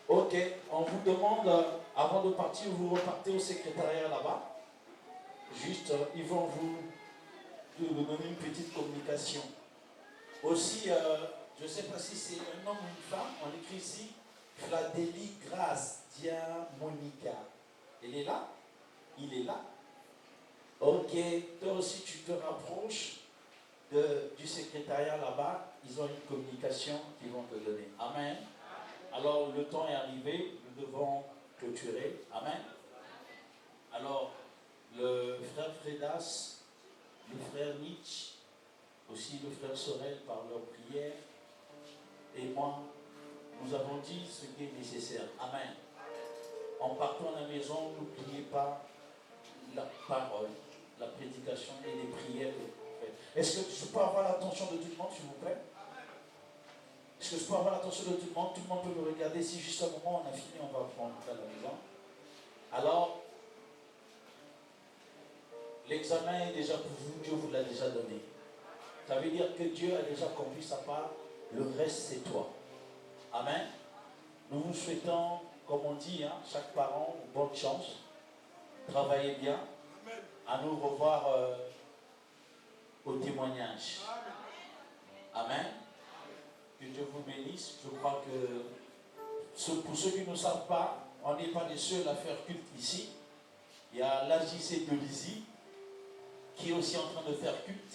Ok, on vous demande, avant de partir, vous repartez au secrétariat là-bas. Juste, ils vont vous donner une petite communication. Aussi, je ne sais pas si c'est un homme ou une femme, on écrit ici, Fladeli Grace Diamonica. Elle est là? Il est là? Ok, toi aussi tu te rapproches du secrétariat là-bas. Ils ont une communication qu'ils vont te donner. Amen. Alors, le temps est arrivé, nous devons clôturer. Amen. Alors, le frère Fredas, le frère Nietzsche, aussi le frère Sorel par leur prière, et moi, nous avons dit ce qui est nécessaire. Amen. En partant à la maison, n'oubliez pas la parole, la prédication et les prières que vous faites. Est-ce que je peux avoir l'attention de tout le monde, s'il vous plaît? Est-ce que je peux avoir l'attention de tout le monde? Tout le monde peut me regarder. Si juste un moment on a fini, on va prendre à la maison. Alors, l'examen est déjà pour vous, Dieu vous l'a déjà donné. Ça veut dire que Dieu a déjà accompli sa part, le reste c'est toi. Amen. Nous vous souhaitons, comme on dit, chaque parent, bonne chance. Travaillez bien. À nous revoir au témoignage. Amen. Que Dieu vous bénisse. Je crois que pour ceux qui ne savent pas, on n'est pas les seuls à faire culte ici. Il y a l'AJC de Lizy qui est aussi en train de faire culte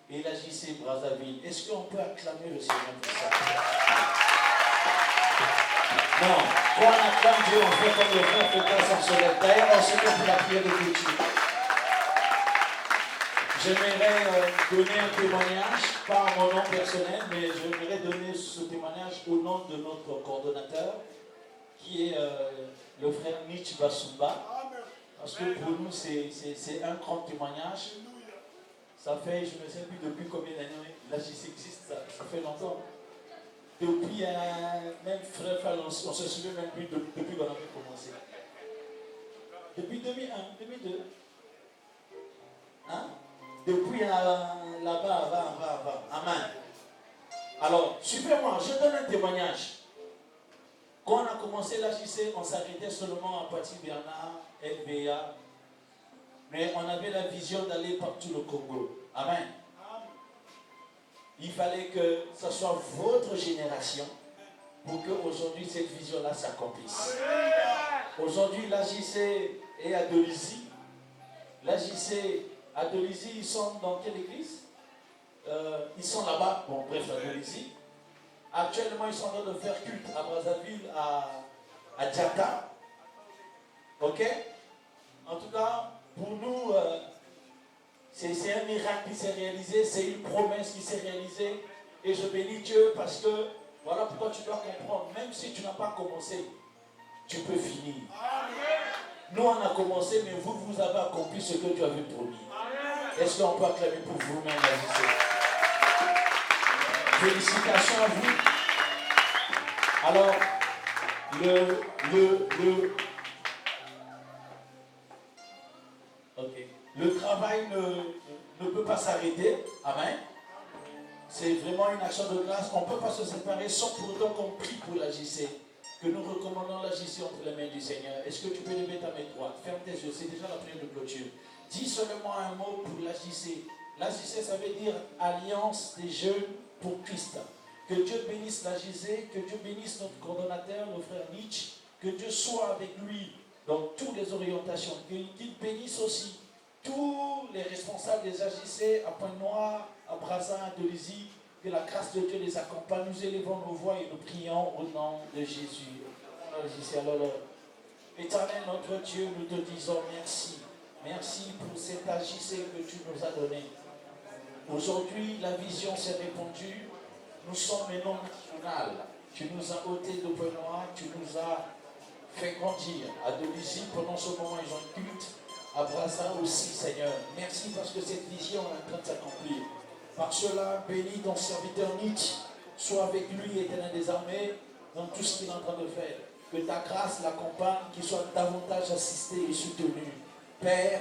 et l'AJC Brazzaville. Est-ce qu'on peut acclamer le Seigneur pour ça? Non, quand on acclame Dieu, on fait comme le frère Focas en soleil. D'ailleurs, on se met pour la prière de clôture. J'aimerais donner un témoignage, pas à mon nom personnel, mais j'aimerais donner ce témoignage au nom de notre coordonnateur, qui est le frère Mitch Basumba. Parce que pour nous, c'est un grand témoignage. Ça fait, je ne sais plus depuis combien d'années l'AJC existe, ça fait longtemps. Depuis, même frère, on ne se souvient même plus depuis qu'on avait commencé. Depuis 2001, 2002. Hein? Depuis là-bas, avant. Amen. Alors, suivez-moi, je donne un témoignage. Quand on a commencé l'AJC, on s'arrêtait seulement à Paty-Bernard, LBA. Mais on avait la vision d'aller partout au Congo. Amen. Il fallait que ce soit votre génération pour qu'aujourd'hui cette vision-là s'accomplisse. Aujourd'hui, l'AJC est à Dolisie. L'AJC à Dolisie, ils sont dans quelle église? Ils sont là-bas, bon bref, à Dolisie. Actuellement, ils sont en train de faire culte à Brazzaville, à Djaka. Ok? En tout cas, pour nous, c'est un miracle qui s'est réalisé, c'est une promesse qui s'est réalisée. Et je bénis Dieu parce que, voilà pourquoi tu dois comprendre, même si tu n'as pas commencé, tu peux finir. Nous, on a commencé, mais vous avez accompli ce que Dieu avait promis. Est-ce qu'on peut acclamer pour vous-même la vie? Félicitations à vous. Alors, le travail ne peut pas s'arrêter. Amen. C'est vraiment une action de grâce. On ne peut pas se séparer sans pour autant qu'on prie pour l'AJC. Que nous recommandons l'AJC entre les mains du Seigneur. Est-ce que tu peux lever ta main droite? Ferme tes yeux, c'est déjà la prière de clôture. Dis seulement un mot pour l'AJC. L'AJC, ça veut dire Alliance des jeunes pour Christ. Que Dieu bénisse l'AJC, que Dieu bénisse notre coordonnateur, le frère Nietzsche, que Dieu soit avec lui dans toutes les orientations, qu'il bénisse aussi tous les responsables des AJC à Pointe-Noire, à Brazza, à Dolisie, que la grâce de Dieu les accompagne. Nous élevons nos voix et nous prions au nom de Jésus. Alors, Éternel notre Dieu, nous te disons merci. Merci pour cet AJC que tu nous as donné. Aujourd'hui, la vision s'est répandue. Nous sommes maintenant national. Tu nous as ôté de Pointe-Noire, tu nous as fait grandir. À Dolisie, pendant ce moment, ils ont un culte. À Brazza aussi, Seigneur. Merci parce que cette vision est en train de s'accomplir. Par cela, bénis ton serviteur Nietzsche. Sois avec lui, Éternel des armées, dans tout ce qu'il est en train de faire. Que ta grâce l'accompagne, qu'il soit davantage assisté et soutenu. Père,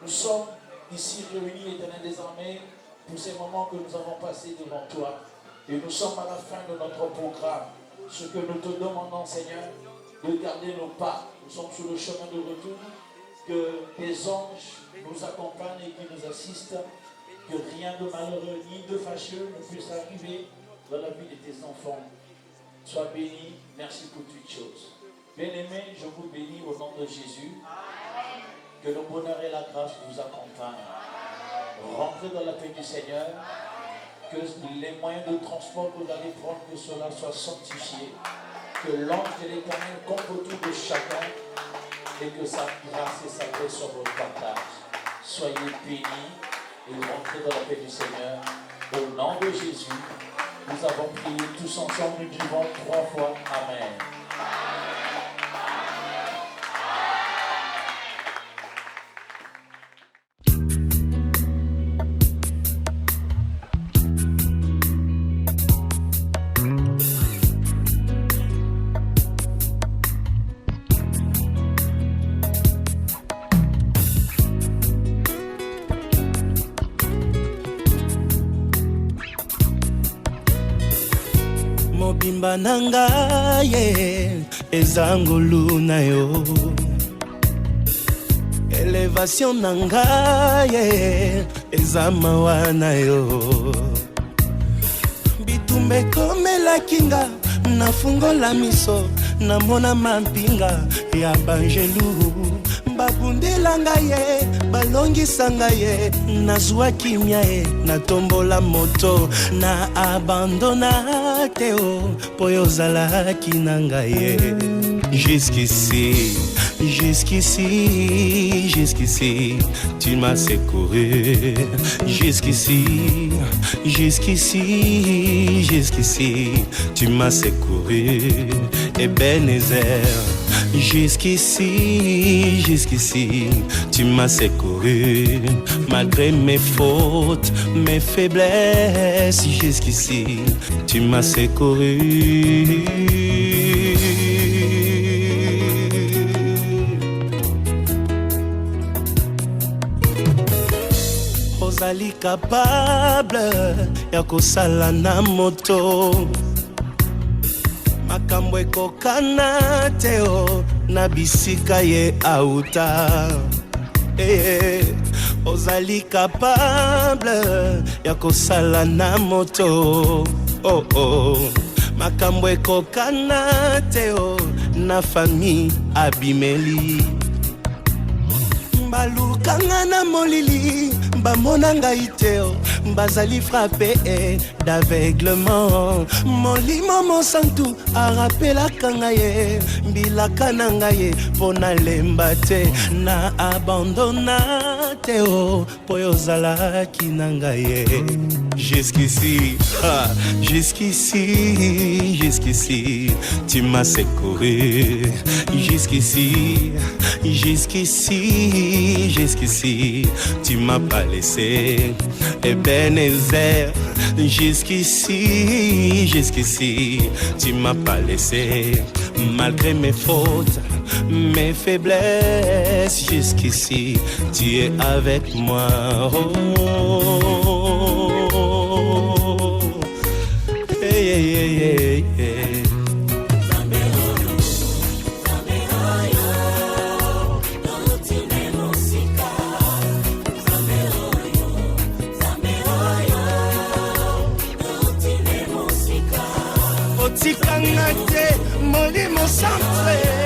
nous sommes ici réunis, Éternel des armées, pour ces moments que nous avons passés devant toi. Et nous sommes à la fin de notre programme. Ce que nous te demandons, Seigneur, de garder nos pas. Nous sommes sur le chemin de retour. Que tes anges nous accompagnent et qui nous assistent. Que rien de malheureux ni de fâcheux ne puisse arriver dans la vie de tes enfants. Sois béni. Merci pour toutes choses. Bien-aimés, je vous bénis au nom de Jésus. Que le bonheur et la grâce vous accompagnent. Rentrez dans la paix du Seigneur. Que les moyens de transport que vous allez prendre, que cela soit sanctifié. Que l'ange de l'Éternel campe autour de chacun et que sa grâce et sa paix soient votre partage. Soyez bénis et rentrez dans la paix du Seigneur. Au nom de Jésus, nous avons prié tous ensemble, nous disons 3 fois Amen. Mobimba na ngai eza ngolu na yo, elevation na ngai eza mawa na yo, bitumba ekomelaki nga nafungola miso namona mampinga ya banjelu babundelanga ye balongisanga ye nazwa kimia ye natombola moto na abandona te o po yo ozalaki na ngai ye. Jusqu'ici, jusqu'ici, jusqu'ici, tu m'as secouru. Jusqu'ici, jusqu'ici, jusqu'ici, tu m'as secouru. Ebenezer, jusqu'ici, jusqu'ici, tu m'as secouru. Malgré mes fautes, mes faiblesses, jusqu'ici, tu m'as secouru. Ozali capable ya kosala na moto makambo ekokana te o na bisika ye auta. Ozali capable ya kosala na moto makambo ekokana te o na famille abimeli. Balukanga na molili bamona ngai te o bazali frappé d'aveuglement. Molimo mosantu arapelaka ngai ye mbilaka na ngai ye mpo nalemba te na abandona te o po yo ozalaki na ngai ye. Jusqu'ici, jusqu'ici, jusqu'ici, tu m'as secouru. Jusqu'ici, jusqu'ici, jusqu'ici, tu m'as pas laissé. Ebenezer, jusqu'ici, jusqu'ici, tu m'as pas laissé. Malgré mes fautes, mes faiblesses, jusqu'ici, tu es avec moi. Hey, hey, hey, hey, hey. Otikanga te molimo santre